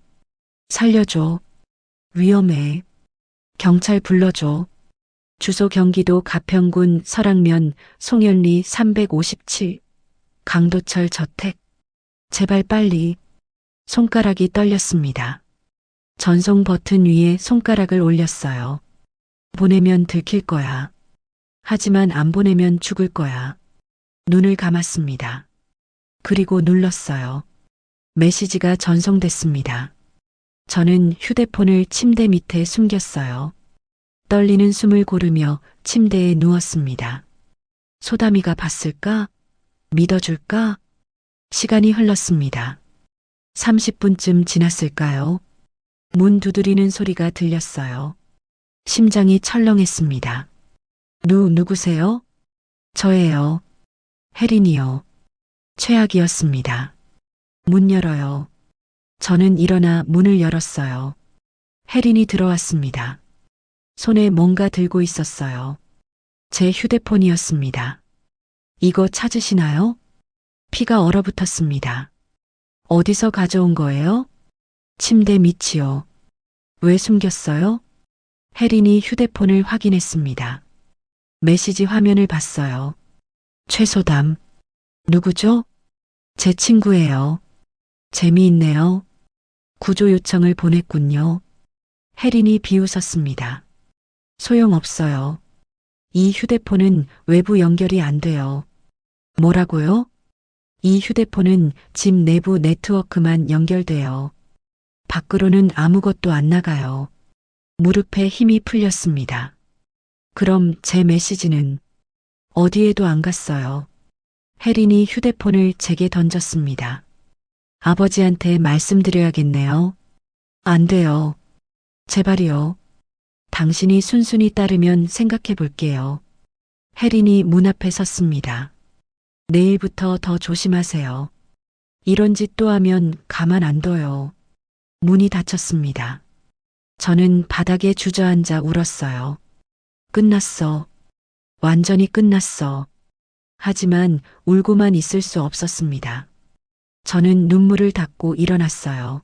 살려줘. 위험해. 경찰 불러줘. 주소 경기도 가평군 설악면 송현리 357 강도철 저택. 제발 빨리. 손가락이 떨렸습니다. 전송 버튼 위에 손가락을 올렸어요. 보내면 들킬 거야. 하지만 안 보내면 죽을 거야. 눈을 감았습니다. 그리고 눌렀어요. 메시지가 전송됐습니다. 저는 휴대폰을 침대 밑에 숨겼어요. 떨리는 숨을 고르며 침대에 누웠습니다. 소담이가 봤을까? 믿어줄까? 시간이 흘렀습니다. 30분쯤 지났을까요? 문 두드리는 소리가 들렸어요. 심장이 철렁했습니다. 누구세요? 저예요. 혜린이요. 최악이었습니다. 문 열어요. 저는 일어나 문을 열었어요. 혜린이 들어왔습니다. 손에 뭔가 들고 있었어요. 제 휴대폰이었습니다. 이거 찾으시나요? 피가 얼어붙었습니다. 어디서 가져온 거예요? 침대 밑이요. 왜 숨겼어요? 혜린이 휴대폰을 확인했습니다. 메시지 화면을 봤어요. 최소담. 누구죠? 제 친구예요. 재미있네요. 구조 요청을 보냈군요. 혜린이 비웃었습니다. 소용없어요. 이 휴대폰은 외부 연결이 안 돼요. 뭐라고요? 이 휴대폰은 집 내부 네트워크만 연결돼요. 밖으로는 아무것도 안 나가요. 무릎에 힘이 풀렸습니다. 그럼 제 메시지는 어디에도 안 갔어요. 혜린이 휴대폰을 제게 던졌습니다. 아버지한테 말씀드려야겠네요. 안 돼요. 제발이요. 당신이 순순히 따르면 생각해 볼게요. 혜린이 문 앞에 섰습니다. 내일부터 더 조심하세요. 이런 짓 또 하면 가만 안 둬요. 문이 닫혔습니다. 저는 바닥에 주저앉아 울었어요. 끝났어. 완전히 끝났어. 하지만 울고만 있을 수 없었습니다. 저는 눈물을 닦고 일어났어요.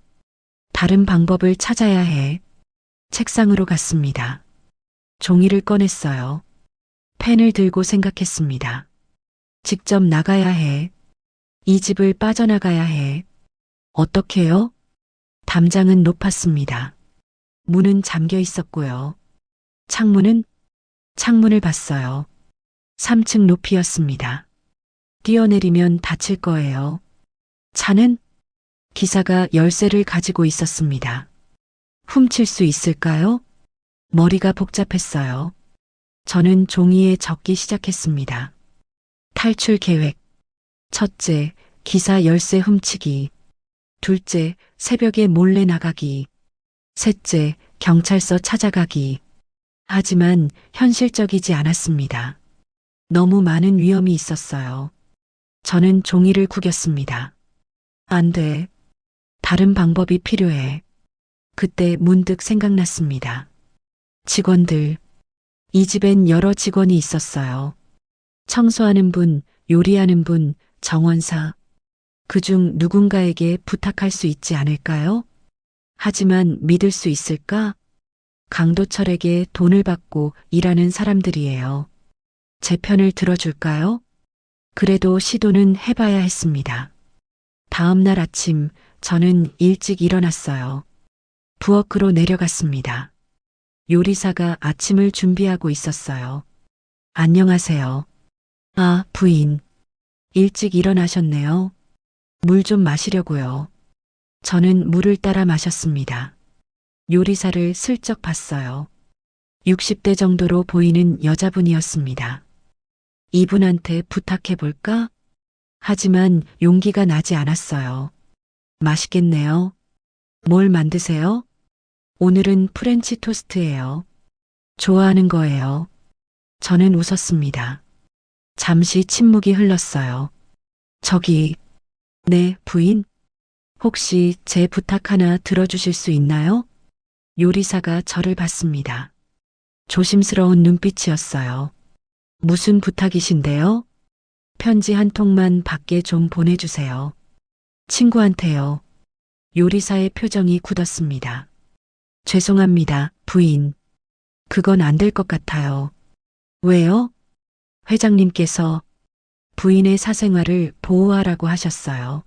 다른 방법을 찾아야 해. 책상으로 갔습니다. 종이를 꺼냈어요. 펜을 들고 생각했습니다. 직접 나가야 해. 이 집을 빠져나가야 해. 어떻게요? 담장은 높았습니다. 문은 잠겨 있었고요. 창문을 봤어요. 3층 높이였습니다. 뛰어내리면 다칠 거예요. 차는? 기사가 열쇠를 가지고 있었습니다. 훔칠 수 있을까요? 머리가 복잡했어요. 저는 종이에 적기 시작했습니다. 탈출 계획. 첫째, 기사 열쇠 훔치기. 둘째, 새벽에 몰래 나가기. 셋째, 경찰서 찾아가기. 하지만 현실적이지 않았습니다. 너무 많은 위험이 있었어요. 저는 종이를 구겼습니다. 안 돼. 다른 방법이 필요해. 그때 문득 생각났습니다. 직원들. 이 집엔 여러 직원이 있었어요. 청소하는 분, 요리하는 분, 정원사. 그중 누군가에게 부탁할 수 있지 않을까요? 하지만 믿을 수 있을까? 강도철에게 돈을 받고 일하는 사람들이에요. 제 편을 들어줄까요? 그래도 시도는 해봐야 했습니다. 다음 날 아침 저는 일찍 일어났어요. 부엌으로 내려갔습니다. 요리사가 아침을 준비하고 있었어요. 안녕하세요. 아, 부인. 일찍 일어나셨네요. 물 좀 마시려고요. 저는 물을 따라 마셨습니다. 요리사를 슬쩍 봤어요. 60대 정도로 보이는 여자분이었습니다. 이분한테 부탁해 볼까? 하지만 용기가 나지 않았어요. 맛있겠네요. 뭘 만드세요? 오늘은 프렌치 토스트예요. 좋아하는 거예요. 저는 웃었습니다. 잠시 침묵이 흘렀어요. 네, 부인. 혹시 제 부탁 하나 들어주실 수 있나요? 요리사가 저를 봤습니다. 조심스러운 눈빛이었어요. 무슨 부탁이신데요? 편지 한 통만 밖에 좀 보내주세요. 친구한테요. 요리사의 표정이 굳었습니다. 죄송합니다, 부인. 그건 안 될 것 같아요. 왜요? 회장님께서 부인의 사생활을 보호하라고 하셨어요.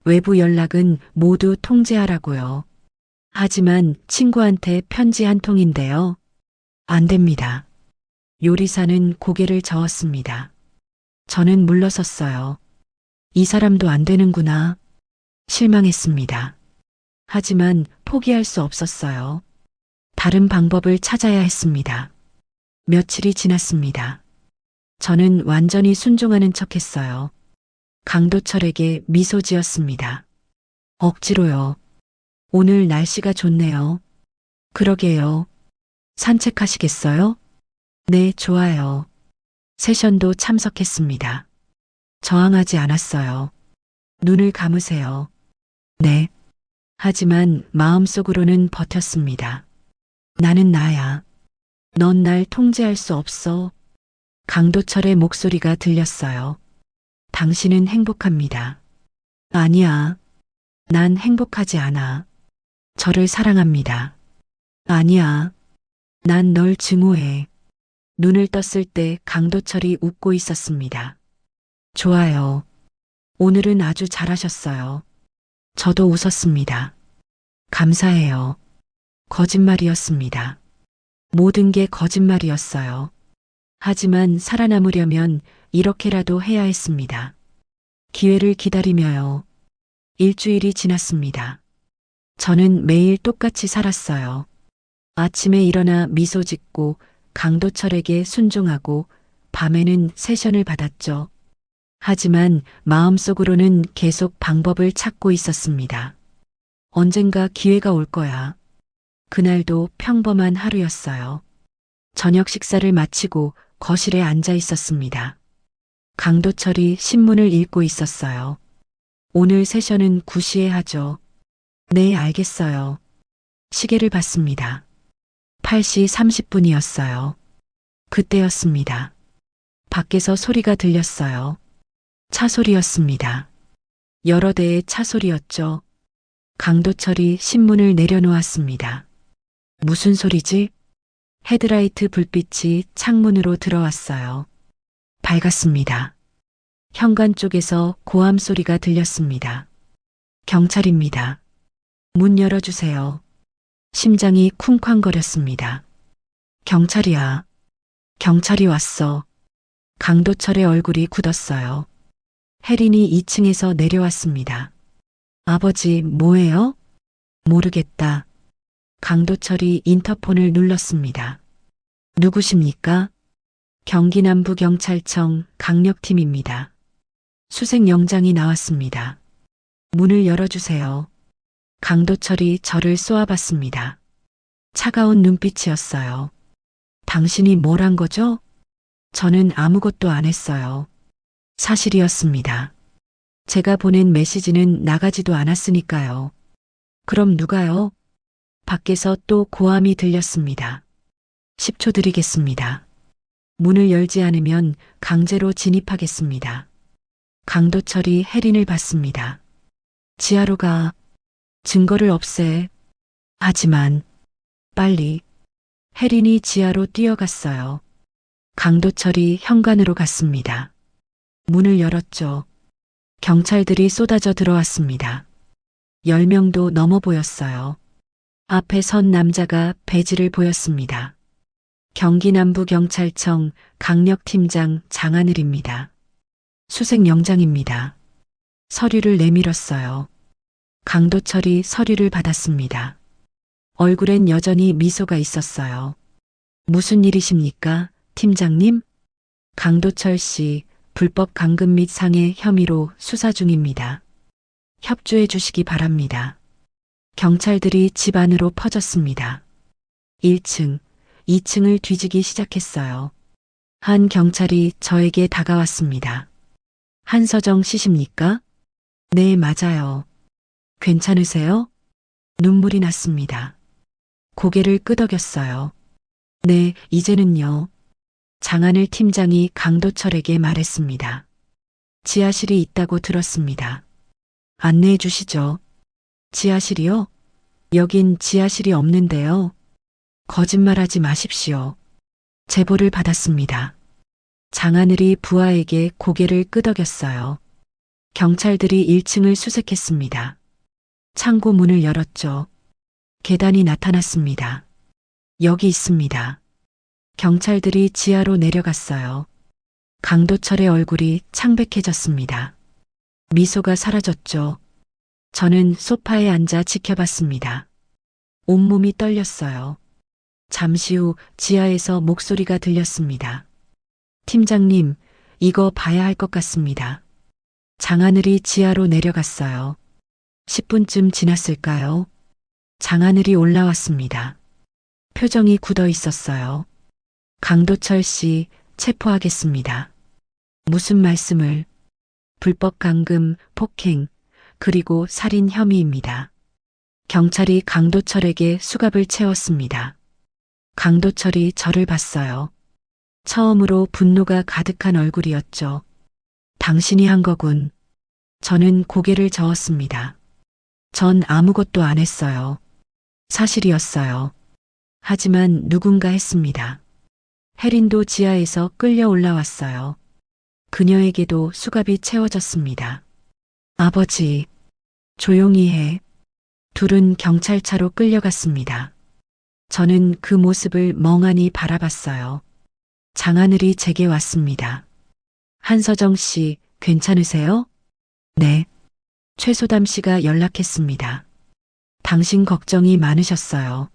외부 연락은 모두 통제하라고요. 하지만 친구한테 편지 한 통인데요. 안 됩니다. 요리사는 고개를 저었습니다. 저는 물러섰어요. 이 사람도 안 되는구나. 실망했습니다. 하지만 포기할 수 없었어요. 다른 방법을 찾아야 했습니다. 며칠이 지났습니다. 저는 완전히 순종하는 척했어요. 강도철에게 미소 지었습니다. 억지로요. 오늘 날씨가 좋네요. 그러게요. 산책하시겠어요? 네, 좋아요. 세션도 참석했습니다. 저항하지 않았어요. 눈을 감으세요. 네. 하지만 마음속으로는 버텼습니다. 나는 나야. 넌 날 통제할 수 없어. 강도철의 목소리가 들렸어요. 당신은 행복합니다. 아니야. 난 행복하지 않아. 저를 사랑합니다. 아니야. 난 널 증오해. 눈을 떴을 때 강도철이 웃고 있었습니다. 좋아요. 오늘은 아주 잘하셨어요. 저도 웃었습니다. 감사해요. 거짓말이었습니다. 모든 게 거짓말이었어요. 하지만 살아남으려면 이렇게라도 해야 했습니다. 기회를 기다리며요. 일주일이 지났습니다. 저는 매일 똑같이 살았어요. 아침에 일어나 미소 짓고 강도철에게 순종하고 밤에는 세션을 받았죠. 하지만 마음속으로는 계속 방법을 찾고 있었습니다. 언젠가 기회가 올 거야. 그날도 평범한 하루였어요. 저녁 식사를 마치고 거실에 앉아 있었습니다. 강도철이 신문을 읽고 있었어요. 오늘 세션은 9시에 하죠. 네, 알겠어요. 시계를 봤습니다. 8시 30분이었어요. 그때였습니다. 밖에서 소리가 들렸어요. 차 소리였습니다. 여러 대의 차 소리였죠. 강도철이 신문을 내려놓았습니다. 무슨 소리지? 헤드라이트 불빛이 창문으로 들어왔어요. 밝았습니다. 현관 쪽에서 고함 소리가 들렸습니다. 경찰입니다. 문 열어주세요. 심장이 쿵쾅거렸습니다. 경찰이야. 경찰이 왔어. 강도철의 얼굴이 굳었어요. 혜린이 2층에서 내려왔습니다. 아버지, 뭐해요? 모르겠다. 강도철이 인터폰을 눌렀습니다. 누구십니까? 경기남부경찰청 강력팀입니다. 수색영장이 나왔습니다. 문을 열어주세요. 강도철이 저를 쏘아봤습니다. 차가운 눈빛이었어요. 당신이 뭘 한 거죠? 저는 아무것도 안 했어요. 사실이었습니다. 제가 보낸 메시지는 나가지도 않았으니까요. 그럼 누가요? 밖에서 또 고함이 들렸습니다. 10초 드리겠습니다. 문을 열지 않으면 강제로 진입하겠습니다. 강도철이 혜린을 봤습니다. 지하로 가. 증거를 없애. 하지만 빨리. 혜린이 지하로 뛰어갔어요. 강도철이 현관으로 갔습니다. 문을 열었죠. 경찰들이 쏟아져 들어왔습니다. 10명도 넘어 보였어요. 앞에 선 남자가 배지를 보였습니다. 경기남부경찰청 강력팀장 장하늘입니다. 수색영장입니다. 서류를 내밀었어요. 강도철이 서류를 받았습니다. 얼굴엔 여전히 미소가 있었어요. 무슨 일이십니까, 팀장님? 강도철 씨, 불법 감금 및 상해 혐의로 수사 중입니다. 협조해 주시기 바랍니다. 경찰들이 집 안으로 퍼졌습니다. 1층, 2층을 뒤지기 시작했어요. 한 경찰이 저에게 다가왔습니다. 한서정 씨십니까? 네, 맞아요. 괜찮으세요? 눈물이 났습니다. 고개를 끄덕였어요. 네, 이제는요. 장하늘 팀장이 강도철에게 말했습니다. 지하실이 있다고 들었습니다. 안내해 주시죠. 지하실이요? 여긴 지하실이 없는데요. 거짓말하지 마십시오. 제보를 받았습니다. 장하늘이 부하에게 고개를 끄덕였어요. 경찰들이 1층을 수색했습니다. 창고 문을 열었죠. 계단이 나타났습니다. 여기 있습니다. 경찰들이 지하로 내려갔어요. 강도철의 얼굴이 창백해졌습니다. 미소가 사라졌죠. 저는 소파에 앉아 지켜봤습니다. 온몸이 떨렸어요. 잠시 후 지하에서 목소리가 들렸습니다. 팀장님, 이거 봐야 할 것 같습니다. 장하늘이 지하로 내려갔어요. 10분쯤 지났을까요? 장하늘이 올라왔습니다. 표정이 굳어 있었어요. 강도철 씨, 체포하겠습니다. 무슨 말씀을? 불법 감금, 폭행, 그리고 살인 혐의입니다. 경찰이 강도철에게 수갑을 채웠습니다. 강도철이 저를 봤어요. 처음으로 분노가 가득한 얼굴이었죠. 당신이 한 거군. 저는 고개를 저었습니다. 전 아무것도 안 했어요. 사실이었어요. 하지만 누군가 했습니다. 혜린도 지하에서 끌려 올라왔어요. 그녀에게도 수갑이 채워졌습니다. 아버지, 조용히 해. 둘은 경찰차로 끌려갔습니다. 저는 그 모습을 멍하니 바라봤어요. 장하늘이 제게 왔습니다. 한서정 씨, 괜찮으세요? 네. 최소담 씨가 연락했습니다. 당신 걱정이 많으셨어요.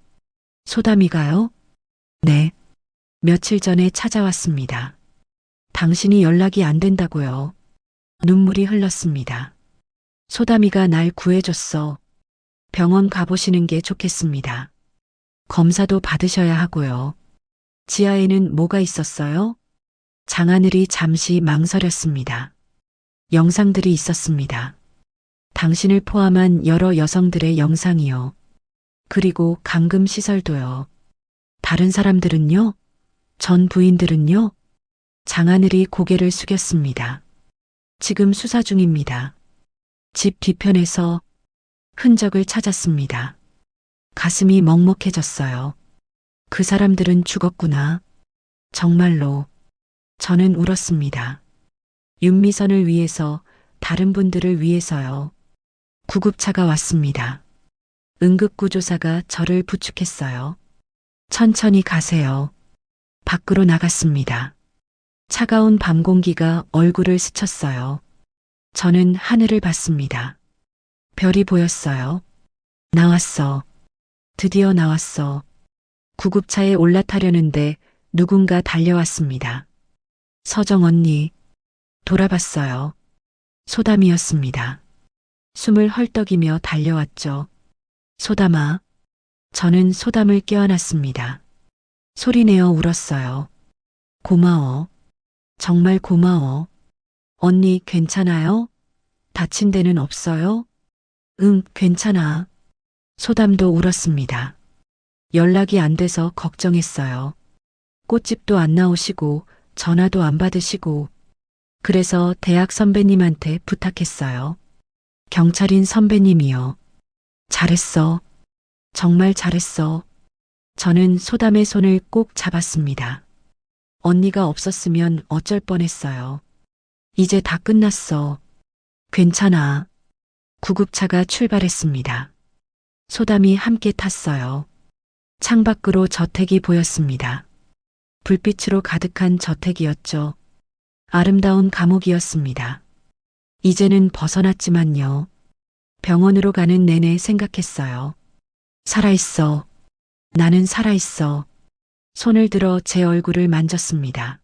소담이가요? 네. 며칠 전에 찾아왔습니다. 당신이 연락이 안 된다고요. 눈물이 흘렀습니다. 소담이가 날 구해줬어. 병원 가보시는 게 좋겠습니다. 검사도 받으셔야 하고요. 지하에는 뭐가 있었어요? 장하늘이 잠시 망설였습니다. 영상들이 있었습니다. 당신을 포함한 여러 여성들의 영상이요. 그리고 감금 시설도요. 다른 사람들은요? 전 부인들은요? 장하늘이 고개를 숙였습니다. 지금 수사 중입니다. 집 뒤편에서 흔적을 찾았습니다. 가슴이 먹먹해졌어요. 그 사람들은 죽었구나. 정말로. 저는 울었습니다. 윤미선을 위해서, 다른 분들을 위해서요. 구급차가 왔습니다. 응급구조사가 저를 부축했어요. 천천히 가세요. 밖으로 나갔습니다. 차가운 밤 공기가 얼굴을 스쳤어요. 저는 하늘을 봤습니다. 별이 보였어요. 나왔어. 드디어 나왔어. 구급차에 올라타려는데 누군가 달려왔습니다. 서정 언니. 돌아봤어요. 소담이었습니다. 숨을 헐떡이며 달려왔죠. 소담아. 저는 소담을 껴안았습니다. 소리내어 울었어요. 고마워. 정말 고마워. 언니 괜찮아요? 다친 데는 없어요? 응, 괜찮아. 소담도 울었습니다. 연락이 안 돼서 걱정했어요. 꽃집도 안 나오시고 전화도 안 받으시고 그래서 대학 선배님한테 부탁했어요. 경찰인 선배님이요. 잘했어. 정말 잘했어. 저는 소담의 손을 꼭 잡았습니다. 언니가 없었으면 어쩔 뻔했어요. 이제 다 끝났어. 괜찮아. 구급차가 출발했습니다. 소담이 함께 탔어요. 창밖으로 저택이 보였습니다. 불빛으로 가득한 저택이었죠. 아름다운 감옥이었습니다. 이제는 벗어났지만요. 병원으로 가는 내내 생각했어요. 살아있어. 나는 살아있어. 손을 들어 제 얼굴을 만졌습니다.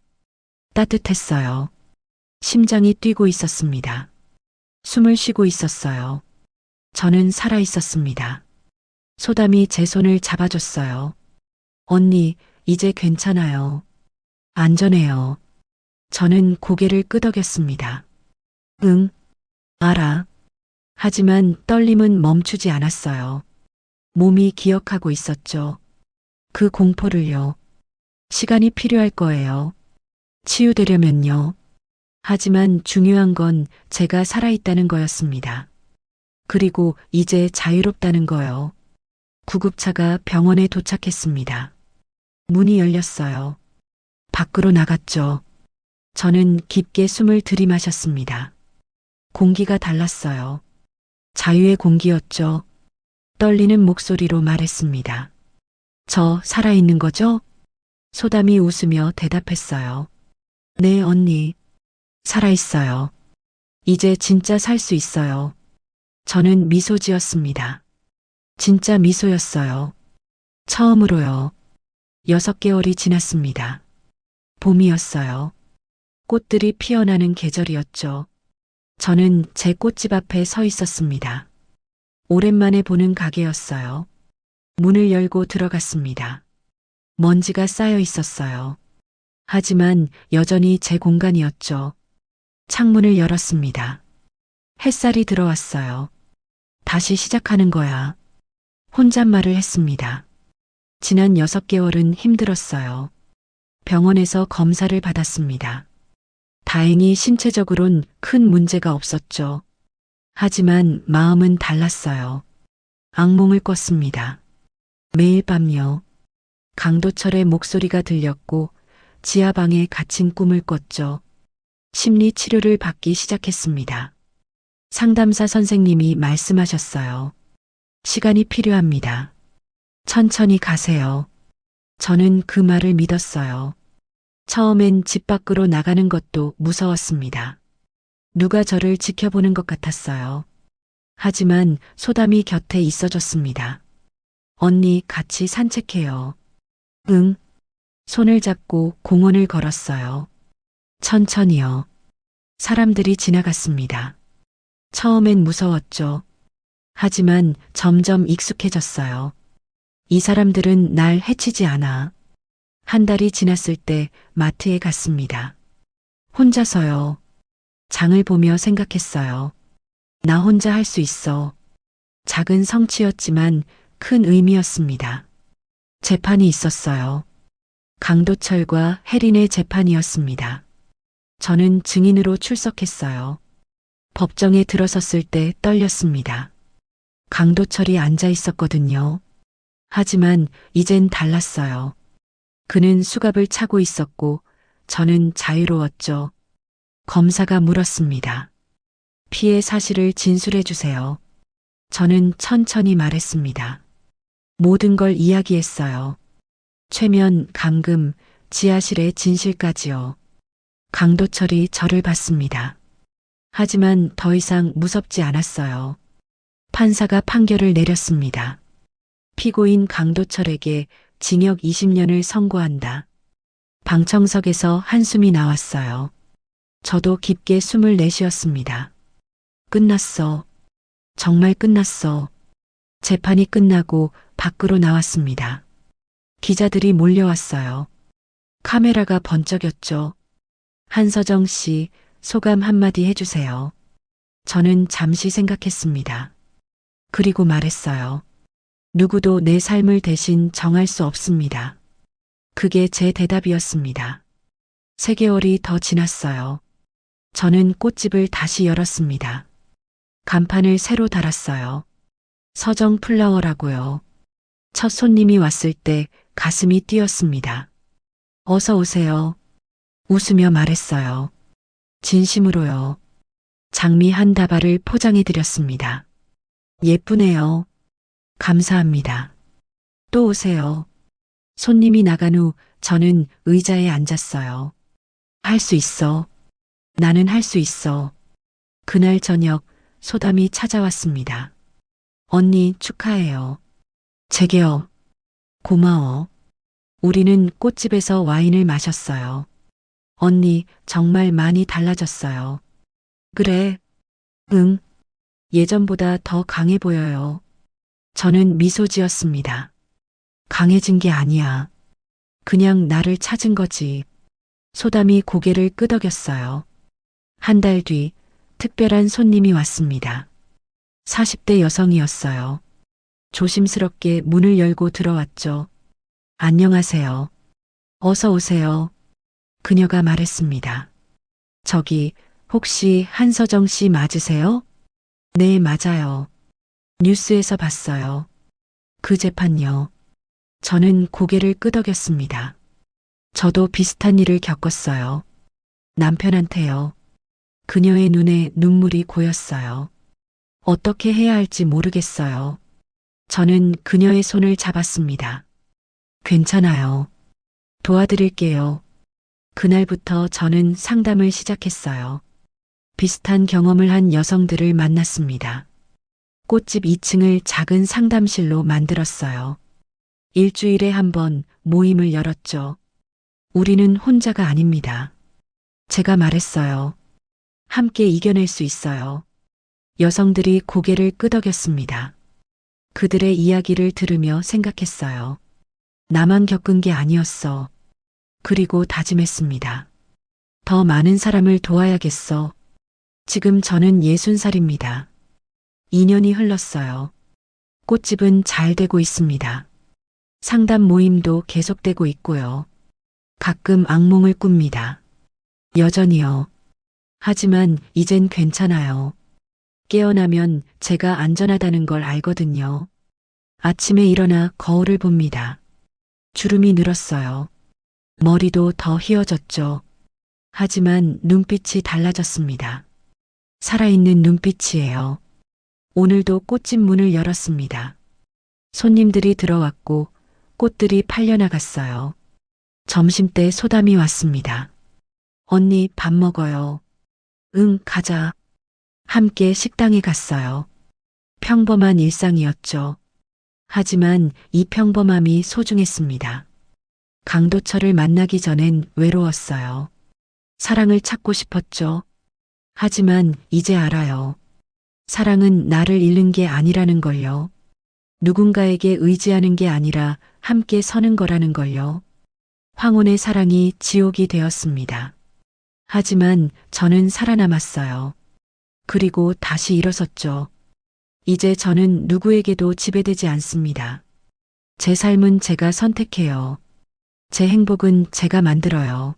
따뜻했어요. 심장이 뛰고 있었습니다. 숨을 쉬고 있었어요. 저는 살아있었습니다. 소담이 제 손을 잡아줬어요. 언니, 이제 괜찮아요. 안전해요. 저는 고개를 끄덕였습니다. 응, 알아. 하지만 떨림은 멈추지 않았어요. 몸이 기억하고 있었죠. 그 공포를요. 시간이 필요할 거예요. 치유되려면요. 하지만 중요한 건 제가 살아있다는 거였습니다. 그리고 이제 자유롭다는 거요. 구급차가 병원에 도착했습니다. 문이 열렸어요. 밖으로 나갔죠. 저는 깊게 숨을 들이마셨습니다. 공기가 달랐어요. 자유의 공기였죠. 떨리는 목소리로 말했습니다. 저 살아있는 거죠? 소담이 웃으며 대답했어요. 네, 언니. 살아있어요. 이제 진짜 살 수 있어요. 저는 미소 지었습니다. 진짜 미소였어요. 처음으로요. 6개월이 지났습니다. 봄이었어요. 꽃들이 피어나는 계절이었죠. 저는 제 꽃집 앞에 서 있었습니다. 오랜만에 보는 가게였어요. 문을 열고 들어갔습니다. 먼지가 쌓여 있었어요. 하지만 여전히 제 공간이었죠. 창문을 열었습니다. 햇살이 들어왔어요. 다시 시작하는 거야. 혼잣말을 했습니다. 지난 6개월은 힘들었어요. 병원에서 검사를 받았습니다. 다행히 신체적으론 큰 문제가 없었죠. 하지만 마음은 달랐어요. 악몽을 꿨습니다. 매일 밤요. 강도철의 목소리가 들렸고 지하방에 갇힌 꿈을 꿨죠. 심리 치료를 받기 시작했습니다. 상담사 선생님이 말씀하셨어요. 시간이 필요합니다. 천천히 가세요. 저는 그 말을 믿었어요. 처음엔 집 밖으로 나가는 것도 무서웠습니다. 누가 저를 지켜보는 것 같았어요. 하지만 소담이 곁에 있어줬습니다. 언니 같이 산책해요. 응. 손을 잡고 공원을 걸었어요. 천천히요. 사람들이 지나갔습니다. 처음엔 무서웠죠. 하지만 점점 익숙해졌어요. 이 사람들은 날 해치지 않아. 한 달이 지났을 때 마트에 갔습니다. 혼자서요. 장을 보며 생각했어요. 나 혼자 할 수 있어. 작은 성취였지만 큰 의미였습니다. 재판이 있었어요. 강도철과 혜린의 재판이었습니다. 저는 증인으로 출석했어요. 법정에 들어섰을 때 떨렸습니다. 강도철이 앉아 있었거든요. 하지만 이젠 달랐어요. 그는 수갑을 차고 있었고 저는 자유로웠죠. 검사가 물었습니다. 피해 사실을 진술해 주세요. 저는 천천히 말했습니다. 모든 걸 이야기했어요. 최면, 감금, 지하실의 진실까지요. 강도철이 저를 봤습니다. 하지만 더 이상 무섭지 않았어요. 판사가 판결을 내렸습니다. 피고인 강도철에게 징역 20년을 선고한다. 방청석에서 한숨이 나왔어요. 저도 깊게 숨을 내쉬었습니다. 끝났어. 정말 끝났어. 재판이 끝나고 밖으로 나왔습니다. 기자들이 몰려왔어요. 카메라가 번쩍였죠. 한서정 씨, 소감 한마디 해주세요. 저는 잠시 생각했습니다. 그리고 말했어요. 누구도 내 삶을 대신 정할 수 없습니다. 그게 제 대답이었습니다. 3개월이 더 지났어요. 저는 꽃집을 다시 열었습니다. 간판을 새로 달았어요. 서정 플라워라고요. 첫 손님이 왔을 때 가슴이 뛰었습니다. 어서 오세요. 웃으며 말했어요. 진심으로요. 장미 한 다발을 포장해 드렸습니다. 예쁘네요. 감사합니다. 또 오세요. 손님이 나간 후 저는 의자에 앉았어요. 할 수 있어. 나는 할 수 있어. 그날 저녁 소담이 찾아왔습니다. 언니 축하해요. 제게요. 고마워. 우리는 꽃집에서 와인을 마셨어요. 언니 정말 많이 달라졌어요. 그래. 응. 예전보다 더 강해 보여요. 저는 미소 지었습니다. 강해진 게 아니야. 그냥 나를 찾은 거지. 소담이 고개를 끄덕였어요. 한 달 뒤 특별한 손님이 왔습니다. 40대 여성이었어요. 조심스럽게 문을 열고 들어왔죠. 안녕하세요. 어서 오세요. 그녀가 말했습니다. 저기 혹시 한서정 씨 맞으세요? 네, 맞아요. 뉴스에서 봤어요. 그 재판요. 저는 고개를 끄덕였습니다. 저도 비슷한 일을 겪었어요. 남편한테요. 그녀의 눈에 눈물이 고였어요. 어떻게 해야 할지 모르겠어요. 저는 그녀의 손을 잡았습니다. 괜찮아요. 도와드릴게요. 그날부터 저는 상담을 시작했어요. 비슷한 경험을 한 여성들을 만났습니다. 꽃집 2층을 작은 상담실로 만들었어요. 일주일에 한 번 모임을 열었죠. 우리는 혼자가 아닙니다. 제가 말했어요. 함께 이겨낼 수 있어요. 여성들이 고개를 끄덕였습니다. 그들의 이야기를 들으며 생각했어요. 나만 겪은 게 아니었어. 그리고 다짐했습니다. 더 많은 사람을 도와야겠어. 지금 저는 60살입니다. 2년이 흘렀어요. 꽃집은 잘 되고 있습니다. 상담 모임도 계속되고 있고요. 가끔 악몽을 꿉니다. 여전히요. 하지만 이젠 괜찮아요. 깨어나면 제가 안전하다는 걸 알거든요. 아침에 일어나 거울을 봅니다. 주름이 늘었어요. 머리도 더 휘어졌죠. 하지만 눈빛이 달라졌습니다. 살아있는 눈빛이에요. 오늘도 꽃집 문을 열었습니다. 손님들이 들어왔고 꽃들이 팔려나갔어요. 점심때 소담이 왔습니다. 언니 밥 먹어요. 응, 가자. 함께 식당에 갔어요. 평범한 일상이었죠. 하지만 이 평범함이 소중했습니다. 강도철을 만나기 전엔 외로웠어요. 사랑을 찾고 싶었죠. 하지만 이제 알아요. 사랑은 나를 잃는 게 아니라는 걸요. 누군가에게 의지하는 게 아니라 함께 서는 거라는 걸요. 황혼의 사랑이 지옥이 되었습니다. 하지만 저는 살아남았어요. 그리고 다시 일어섰죠. 이제 저는 누구에게도 지배되지 않습니다. 제 삶은 제가 선택해요. 제 행복은 제가 만들어요.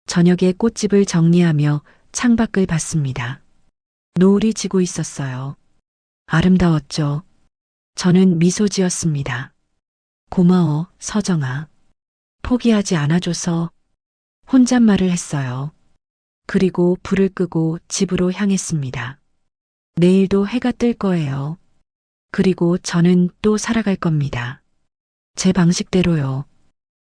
저녁에 꽃집을 정리하며 창밖을 봤습니다. 노을이 지고 있었어요. 아름다웠죠. 저는 미소 지었습니다. 고마워, 서정아. 포기하지 않아줘서 혼잣말을 했어요. 그리고 불을 끄고 집으로 향했습니다. 내일도 해가 뜰 거예요. 그리고 저는 또 살아갈 겁니다. 제 방식대로요.